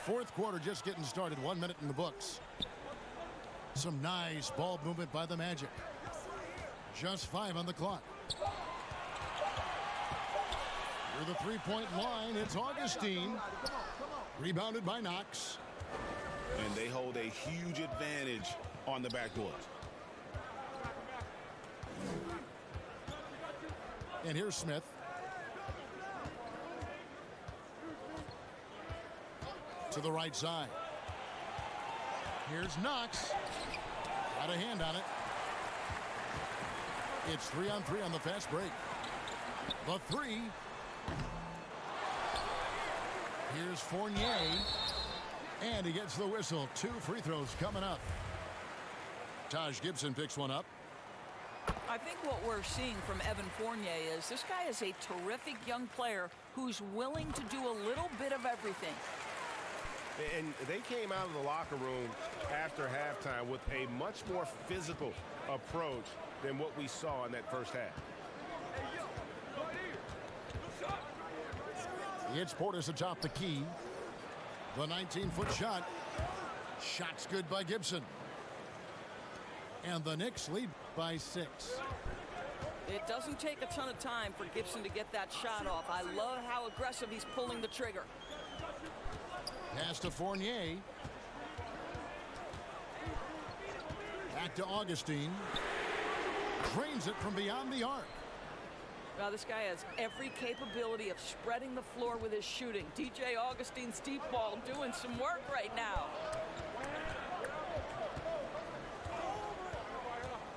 Fourth quarter just getting started. 1 minute in the books. Some nice ball movement by the Magic. Just 5 on the clock. Near the three-point line, it's Augustine. Rebounded by Knox. And they hold a huge advantage on the backboard. And here's Smith. To the right side. Here's Knox. Got a hand on it. It's 3-on-3 on the fast break. The 3. Here's Fournier. And he gets the whistle. 2 free throws coming up. Taj Gibson picks one up. I think what we're seeing from Evan Fournier is this guy is a terrific young player who's willing to do a little bit of everything. And they came out of the locker room after halftime with a much more physical approach than what we saw in that first half. It's Portis atop the key. The 19-foot shot. Shot's good by Gibson. And the Knicks lead by 6. It doesn't take a ton of time for Gibson to get that shot off. I love how aggressive he's pulling the trigger. Pass to Fournier. Back to Augustine. Drains it from beyond the arc. Now this guy has every capability of spreading the floor with his shooting. DJ Augustine's deep ball doing some work right now.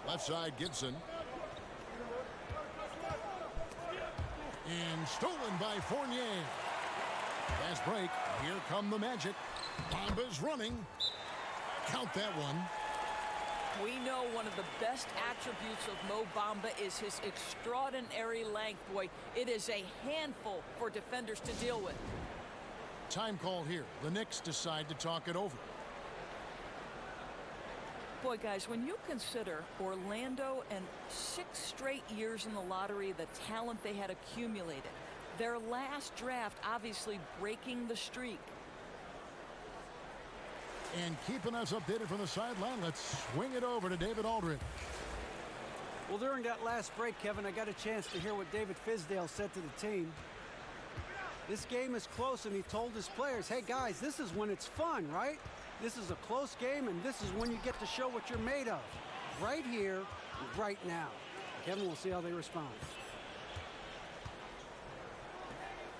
Left side, Gibson. And stolen by Fournier. Fast break. Here come the Magic. Bamba's running. Count that one. We know one of the best attributes of Mo Bamba is his extraordinary length. Boy, it is a handful for defenders to deal with. Time call here. The Knicks decide to talk it over. Boy, guys, when you consider Orlando and 6 straight years in the lottery, the talent they had accumulated, their last draft obviously breaking the streak. And keeping us updated from the sideline, let's swing it over to David Aldridge. Well, during that last break, Kevin, I got a chance to hear what David Fizdale said to the team. This game is close, and he told his players, hey, guys, this is when it's fun, right? This is a close game, and this is when you get to show what you're made of. Right here, right now. Kevin, we'll see how they respond.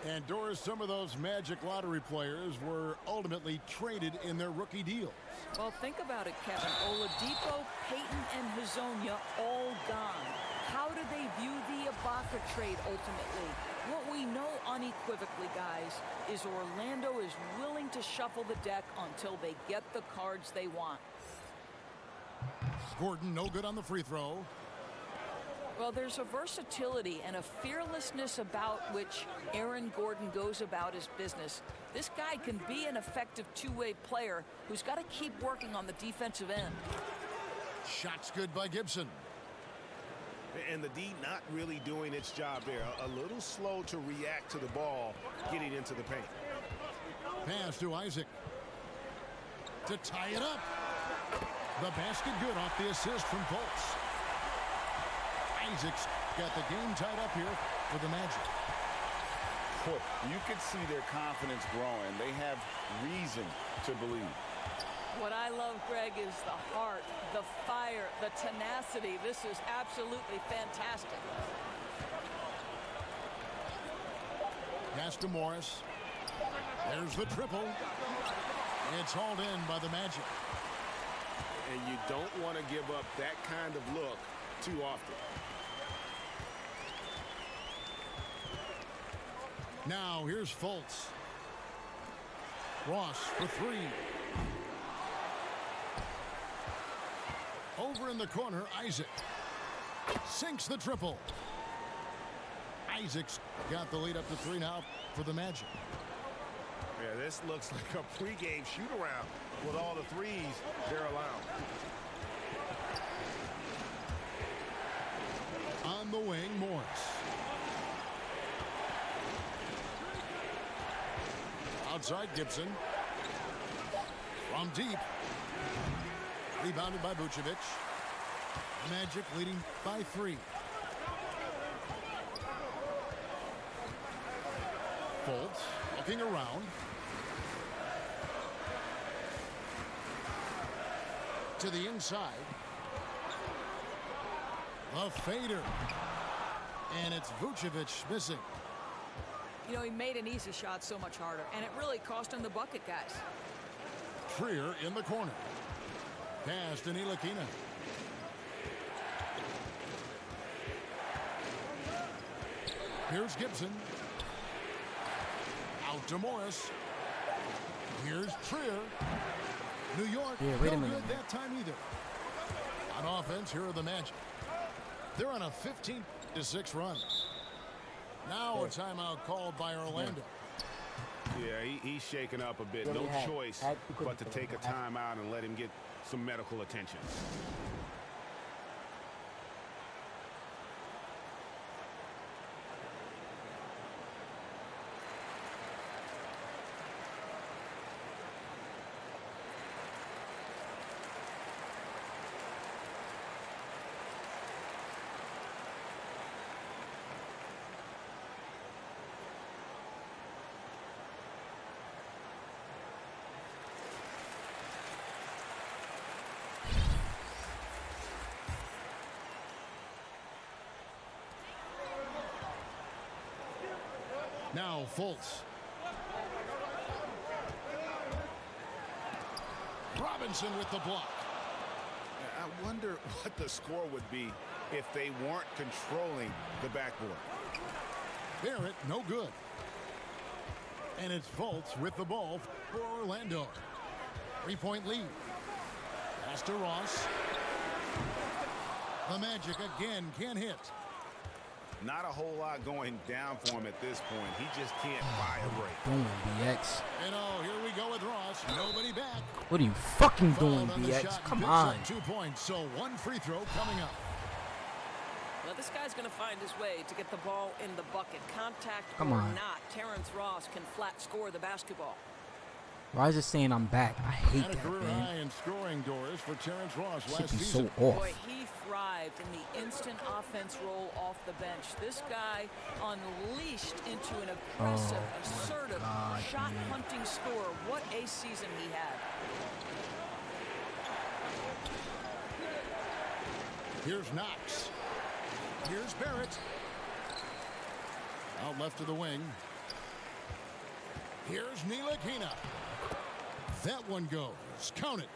And Doris, some of those Magic lottery players were ultimately traded in their rookie deals. Well, think about it, Kevin. Oladipo, Payton, and Hazonia all gone. How do they view the Ibaka trade ultimately? What we know unequivocally, guys, is Orlando is willing to shuffle the deck until they get the cards they want. Gordon, no good on the free throw. Well, there's a versatility and a fearlessness about which Aaron Gordon goes about his business. This guy can be an effective two-way player who's got to keep working on the defensive end. Shots good by Gibson. And the D not really doing its job there. A little slow to react to the ball getting into the paint. Pass to Isaac. To tie it up. The basket good off the assist from Fultz. Isaac's got the game tied up here for the Magic. Boy, you can see their confidence growing. They have reason to believe. What I love, Greg, is the heart, the fire, the tenacity. This is absolutely fantastic. Pass to Morris. There's the triple. It's hauled in by the Magic. And you don't want to give up that kind of look too often. Now here's Fultz. Ross for three. Over in the corner, Isaac. Sinks the triple. Isaac's got the lead up to 3 now for the Magic. Yeah, this looks like a pregame shoot-around with all the threes they're allowed. On the wing, Morris. Outside, Gibson. From deep. Rebounded by Vucevic. Magic leading by 3. Fultz looking around. To the inside. The fader. And it's Vucevic missing. You know, he made an easy shot so much harder, and it really cost him the bucket, guys. Trier in the corner. Pass to Ntilikina. Here's Gibson. Out to Morris. Here's Trier. New York, Yeah, wait a no minute. good that time either. On offense, here are the Magic. They're on a 15-6 run. Now a timeout called by Orlando. Yeah, he's shaking up a bit. Yeah, No we had- choice had- but to take a timeout and let him get some medical attention. Now Fultz. Robinson with the block. I wonder what the score would be if they weren't controlling the backboard. Barrett, no good. And it's Fultz with the ball for Orlando. 3-point lead. Pass to Ross. The Magic again can't hit. Not a whole lot going down for him at this point. He just can't buy a break. Doing BX. And oh, here we go with Ross. Nobody back. What are you fucking doing, Fouled on the BX? shot, Come picks on. up 2 points, so 1 free throw coming up. Well, this guy's going to find his way to get the ball in the bucket. Contact Come or on. not, Terrence Ross can flat score the basketball. Why is it saying I'm back? I hate And a that, career man. high in scoring doors for Terrence Ross Should last be season. so off. Boy, he thrived in the instant offense role off the bench. This guy unleashed into an aggressive, assertive, God, shot-hunting scorer. What a season he had. Here's Knox. Here's Barrett. Out left to the wing. Here's Ntilikina. That one goes. Count it.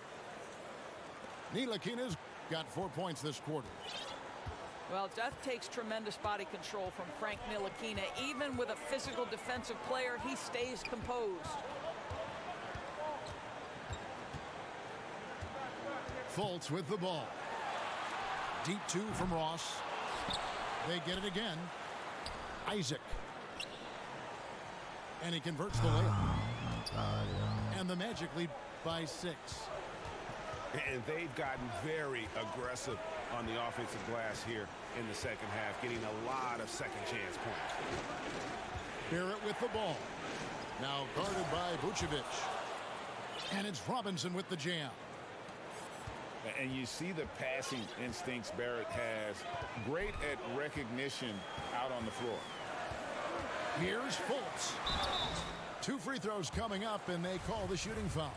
Ntilikina's got 4 points this quarter. Well, that takes tremendous body control from Frank Ntilikina. Even with a physical defensive player, he stays composed. Fultz with the ball. Deep 2 from Ross. They get it again. Isaac. And he converts the layup. And the Magic lead by 6. And they've gotten very aggressive on the offensive glass here in the second half, getting a lot of second chance points. Barrett with the ball. Now guarded by Vucevic. And it's Robinson with the jam. And you see the passing instincts Barrett has. Great at recognition out on the floor. Here's Fultz. 2 free throws coming up, and they call the shooting foul.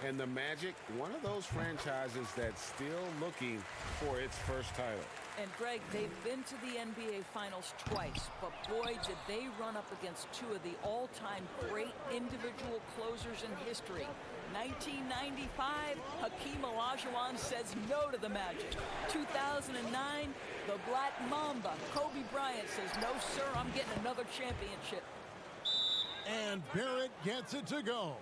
And the Magic, one of those franchises that's still looking for its first title. And Greg, they've been to the NBA Finals twice, but boy, did they run up against 2 of the all-time great individual closers in history. 1995, Hakeem Olajuwon says no to the Magic. 2009, the Black Mamba, Kobe Bryant says, no, sir, I'm getting another championship. And Barrett gets it to go.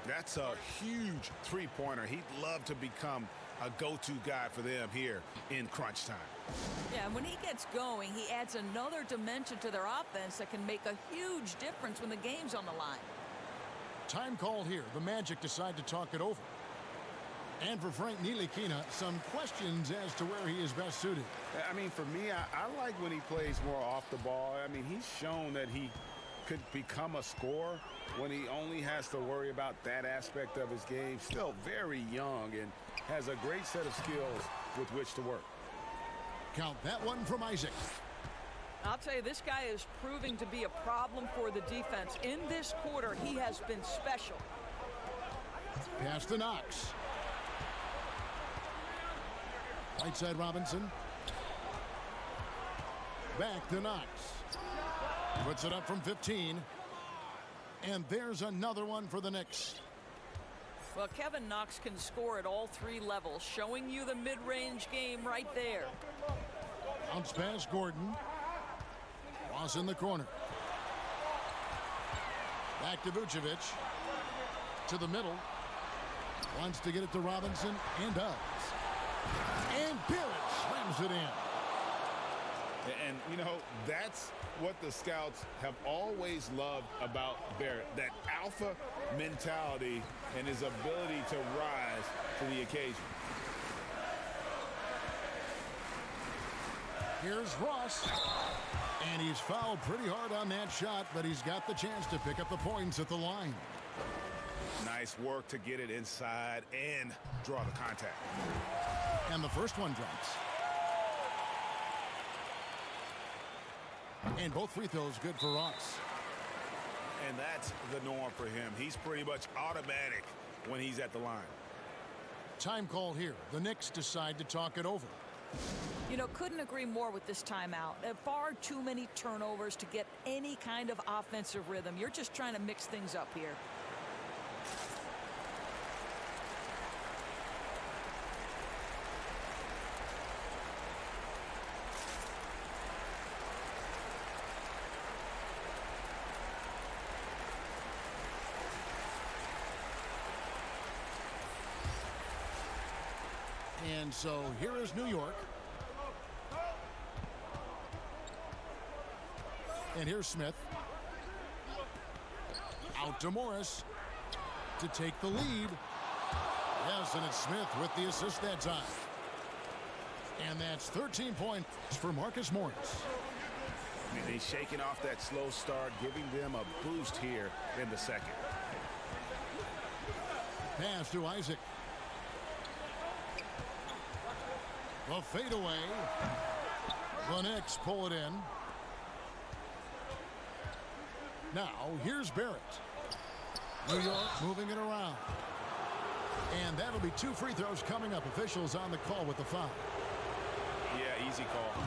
That's a huge three-pointer. He'd love to become a go-to guy for them here in crunch time. Yeah, and when he gets going, he adds another dimension to their offense that can make a huge difference when the game's on the line. Time called here. The Magic decide to talk it over. And for Frank Ntilikina, some questions as to where he is best suited. I mean, for me, I like when he plays more off the ball. I mean, he's shown that he could become a scorer when he only has to worry about that aspect of his game. Still very young and has a great set of skills with which to work. Count that one from Isaac. I'll tell you, this guy is proving to be a problem for the defense. In this quarter, he has been special. Pass to Knox. Right side Robinson. Back to Knox. Puts it up from 15. And there's another one for the Knicks. Well, Kevin Knox can score at all 3 levels, showing you the mid-range game right there. Bounce pass Gordon. Ross in the corner. Back to Vucevic. To the middle. Wants to get it to Robinson and does. And Barrett slams it in. And, you know, that's what the scouts have always loved about Barrett, that alpha mentality and his ability to rise to the occasion. Here's Ross. And he's fouled pretty hard on that shot, but he's got the chance to pick up the points at the line. Nice work to get it inside and draw the contact. And the first one drops. And both free throws good for Ross. And that's the norm for him. He's pretty much automatic when he's at the line. Time called here. The Knicks decide to talk it over. You know, couldn't agree more with this timeout. Far too many turnovers to get any kind of offensive rhythm. You're just trying to mix things up here. And so here is New York. And here's Smith. Out to Morris to take the lead. Yes, and it's Smith with the assist that time. And that's 13 points for Marcus Morris. And he's shaking off that slow start, giving them a boost here in the second. Pass to Isaac. The fadeaway. The Knicks pull it in. Now, here's Barrett. New York moving it around. And that'll be 2 free throws coming up. Officials on the call with the foul. Yeah, easy call.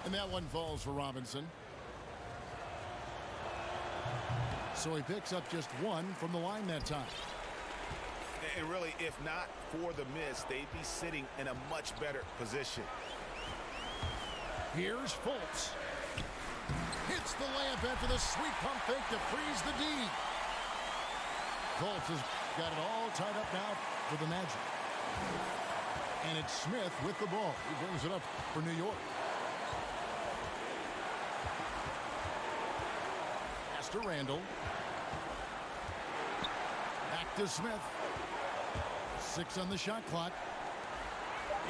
And that one falls for Robinson. So he picks up just 1 from the line that time. And really, if not for the miss, they'd be sitting in a much better position. Here's Fultz. Hits the layup after the sweet pump fake to freeze the D. Fultz has got it all tied up now for the Magic. And it's Smith with the ball. He brings it up for New York. Pass to Randall. Back to Smith. 6 on the shot clock.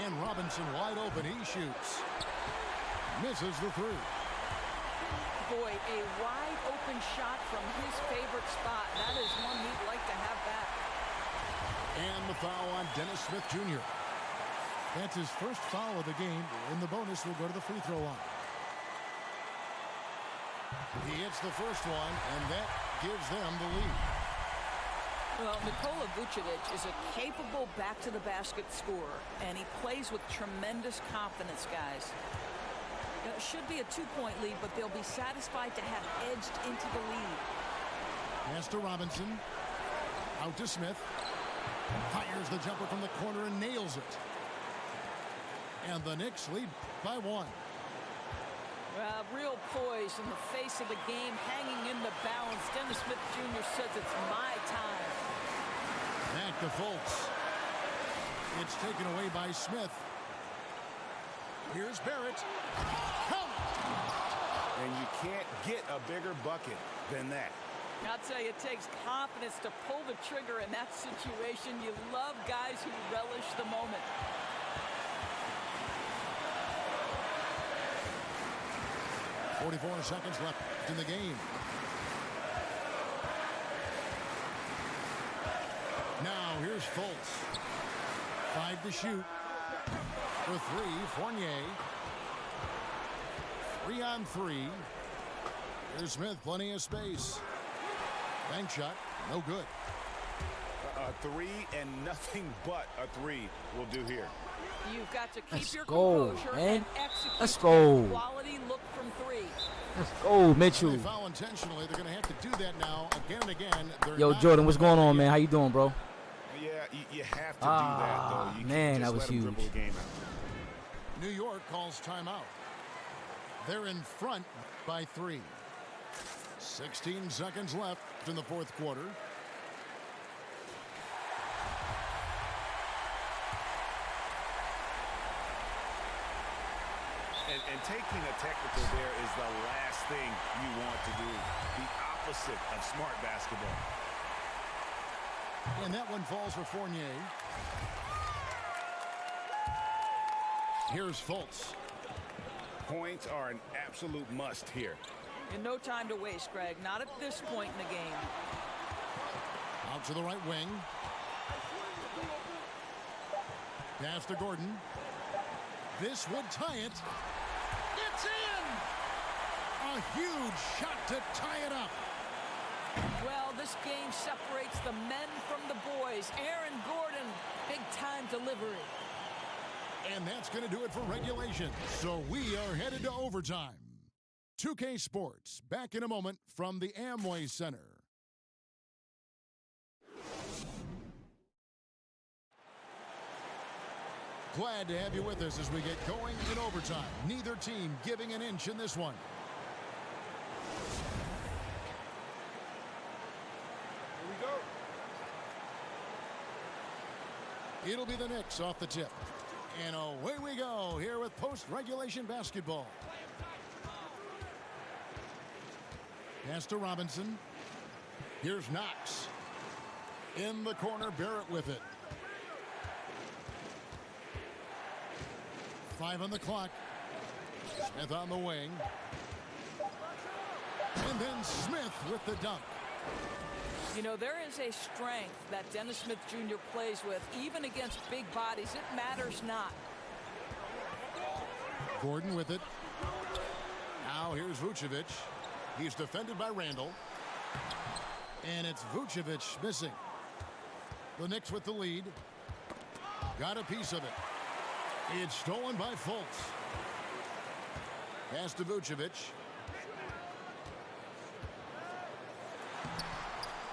And Robinson wide open. He shoots. Misses the 3. Boy, a wide open shot from his favorite spot. That is one he'd like to have back. And the foul on Dennis Smith Jr. That's his first foul of the game. And the bonus will go to the free throw line. He hits the first one, and that gives them the lead. Well, Nikola Vucevic is a capable back-to-the-basket scorer, and he plays with tremendous confidence, guys. It should be a 2-point lead, but they'll be satisfied to have edged into the lead. Pass to Robinson. Out to Smith. Fires the jumper from the corner and nails it. And the Knicks lead by 1. Real poise in the face of the game, hanging in the balance. Dennis Smith Jr. says it's my time. Back to Fultz. It's taken away by Smith. Here's Barrett. Count. And you can't get a bigger bucket than that. I'll tell you, it takes confidence to pull the trigger in that situation. You love guys who relish the moment. .44 seconds left in the game. Now here's Fultz. 5 to shoot. For 3, Fournier. 3 on 3. Here's Smith, plenty of space. Bank shot, no good. A 3 and nothing but a 3 will do here. You've got to keep Let's your go, composure man. and execute. Let's go. Quality look from 3. Let's go, Mitchell. They foul intentionally. They're going to have to do that now again and again. They're Yo, not Jordan, what's going on, man? How you doing, bro? Yeah, you have to do that, though. You Man, can't just that was let them huge. dribble the game out. New York calls timeout. They're in front by 3. 16 seconds left in the fourth quarter. And taking a technical there is the last thing you want to do. The opposite of smart basketball. And that one falls for Fournier. Here's Fultz. Points are an absolute must here. And no time to waste, Greg. Not at this point in the game. Out to the right wing. Pass to Gordon. This would tie it. It's in! A huge shot to tie it up. Well, this game separates the men from the boys. Aaron Gordon, big-time delivery. And that's going to do it for regulation. So we are headed to overtime. 2K Sports, back in a moment from the Amway Center. Glad to have you with us as we get going in overtime. Neither team giving an inch in this one. Here we go. It'll be the Knicks off the tip. And away we go here with post-regulation basketball. Pass to Robinson. Here's Knox. In the corner, Barrett with it. 5 on the clock. Smith on the wing. And then Smith with the dunk. You know, there is a strength that Dennis Smith Jr. plays with, even against big bodies. It matters not. Gordon with it. Now here's Vucevic. He's defended by Randall. And it's Vucevic missing. The Knicks with the lead. Got a piece of it. It's stolen by Fultz. Pass to Vucevic.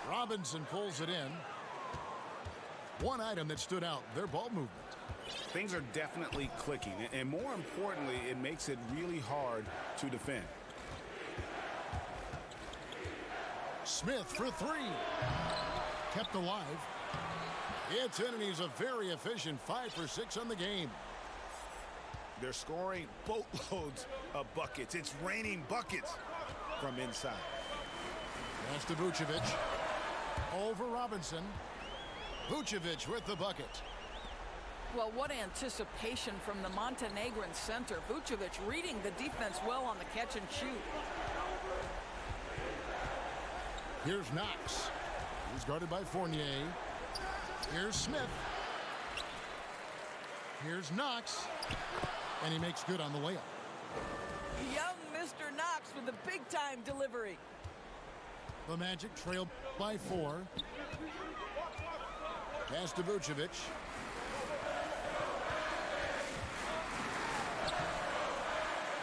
Robinson pulls it in. One item that stood out, their ball movement. Things are definitely clicking, and more importantly, it makes it really hard to defend. Smith for 3. Kept alive. It's in, and he's a very efficient 5 for 6 on the game. They're scoring boatloads of buckets. It's raining buckets from inside. Pass to Vucevic. Over Robinson. Vucevic with the bucket. Well, what anticipation from the Montenegrin center. Vucevic reading the defense well on the catch and shoot. Here's Knox. He's guarded by Fournier. Here's Smith. Here's Knox. And he makes good on the layup. Young Mr. Knox with a big-time delivery. The Magic trailed by 4. Pass to Vucevic.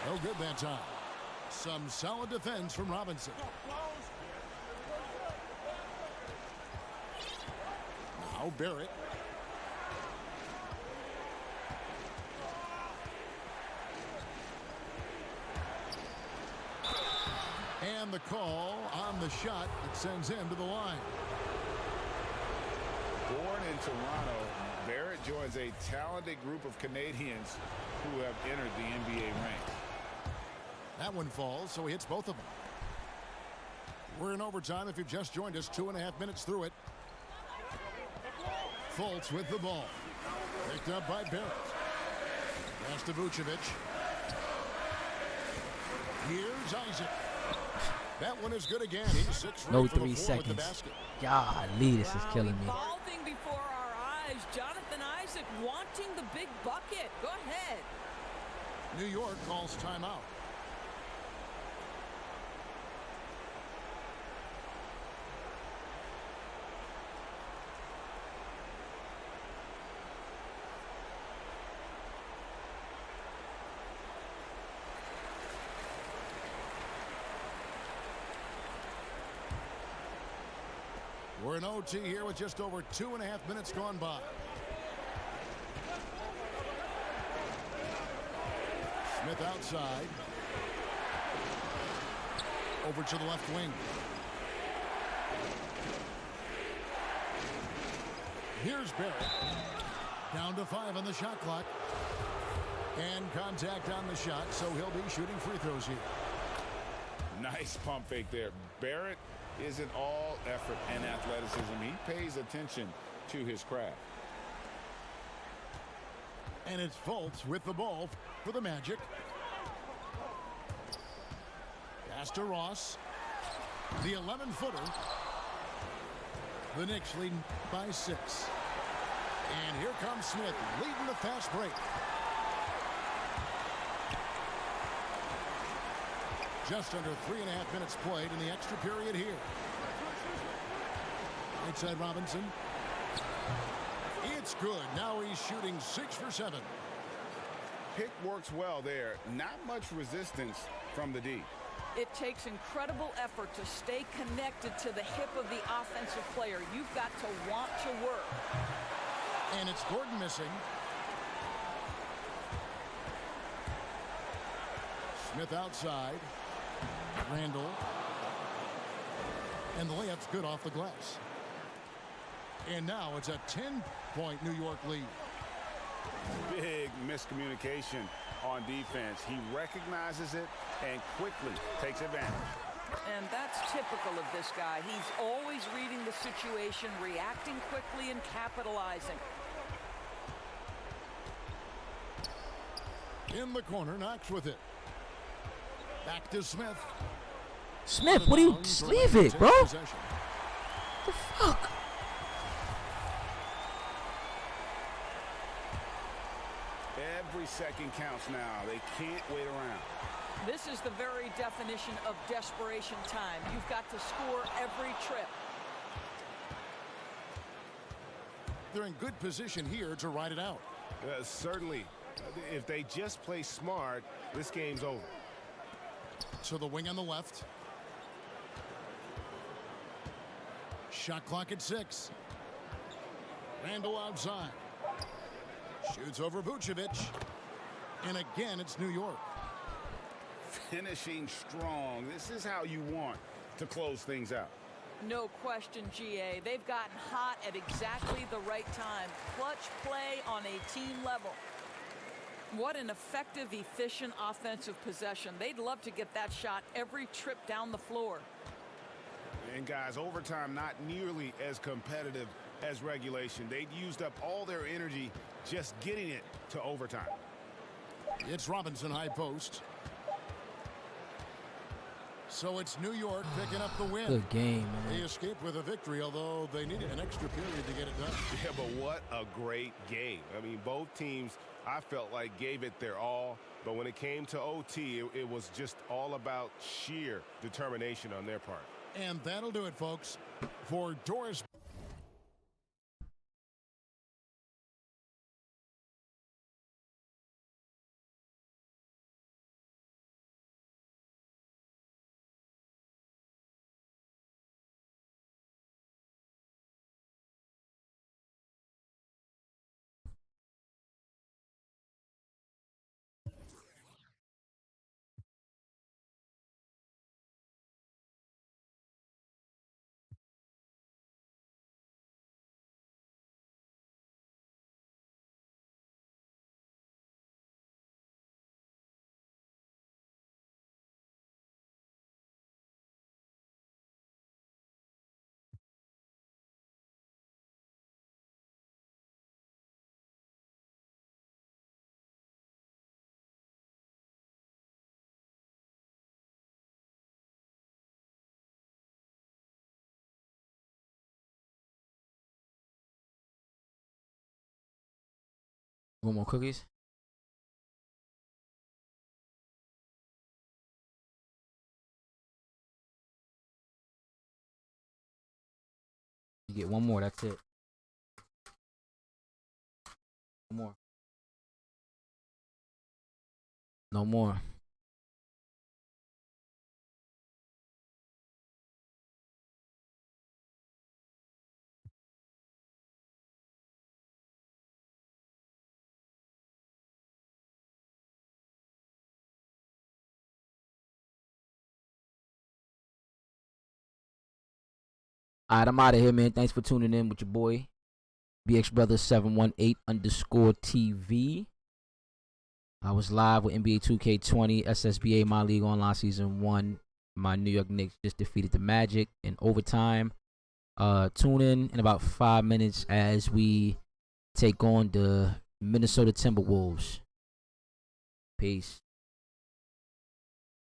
No good that time. Some solid defense from Robinson. Now Barrett. And the call on the shot that sends him to the line. Born in Toronto, Barrett joins a talented group of Canadians who have entered the NBA ranks. That one falls, so he hits both of them. We're in overtime. If you've just joined us, 2.5 minutes through it. Fultz with the ball. Picked up by Barrett. Pass to Vucevic. Here's Isaac. That one is good again. He's 6 No for 3 the 4 with the seconds. basket. Golly, this is killing me. Evolving before our eyes. Jonathan Isaac wanting the big bucket. Go ahead. New York calls timeout. We're in OT here with just over 2.5 minutes gone by. Smith outside. Over to the left wing. Here's Barrett. Down to 5 on the shot clock. And contact on the shot, so he'll be shooting free throws here. Nice pump fake there. Barrett isn't all effort and athleticism. He pays attention to his craft. And it's Fultz with the ball for the Magic. Pass to Ross. The 11-footer. The Knicks leading by 6. And here comes Smith leading the fast break. Just under 3.5 minutes played in the extra period here. Right side Robinson. It's good. Now he's shooting 6 for 7. Pick works well there. Not much resistance from the D. It takes incredible effort to stay connected to the hip of the offensive player. You've got to want to work. And it's Gordon missing. Smith outside. Randall. And the layup's good off the glass. And now it's a 10-point New York lead. Big miscommunication on defense. He recognizes it and quickly takes advantage. And that's typical of this guy. He's always reading the situation, reacting quickly, and capitalizing. In the corner, Knox with it. Back to Smith. Smith, what do you leave it, bro? What the fuck? Every second counts now. They can't wait around. This is the very definition of desperation time. You've got to score every trip. They're in good position here to ride it out. Certainly. If they just play smart, this game's over. To the wing on the left. Shot clock at 6. Randall outside. Shoots over Vucevic. And again, it's New York. Finishing strong. This is how you want to close things out. No question, GA. They've gotten hot at exactly the right time. Clutch play on a team level. What an effective, efficient offensive possession. They'd love to get that shot every trip down the floor. And guys, overtime not nearly as competitive as regulation. They'd used up all their energy just getting it to overtime. It's Robinson high post. So it's New York picking up the win. Good game, man. They escaped with a victory, although they needed an extra period to get it done. Yeah, but what a great game. I mean, both teams, I felt like, gave it their all. But when it came to OT, it was just all about sheer determination on their part. And that'll do it, folks, for Doris. Want more cookies? You get one more, that's it. One more. No more. Alright, I'm out of here, man. Thanks for tuning in with your boy, BX Brother 718_TV. I was live with NBA 2K20, SSBA, my league online season 1. My New York Knicks just defeated the Magic in overtime. Tune in about 5 minutes as we take on the Minnesota Timberwolves. Peace.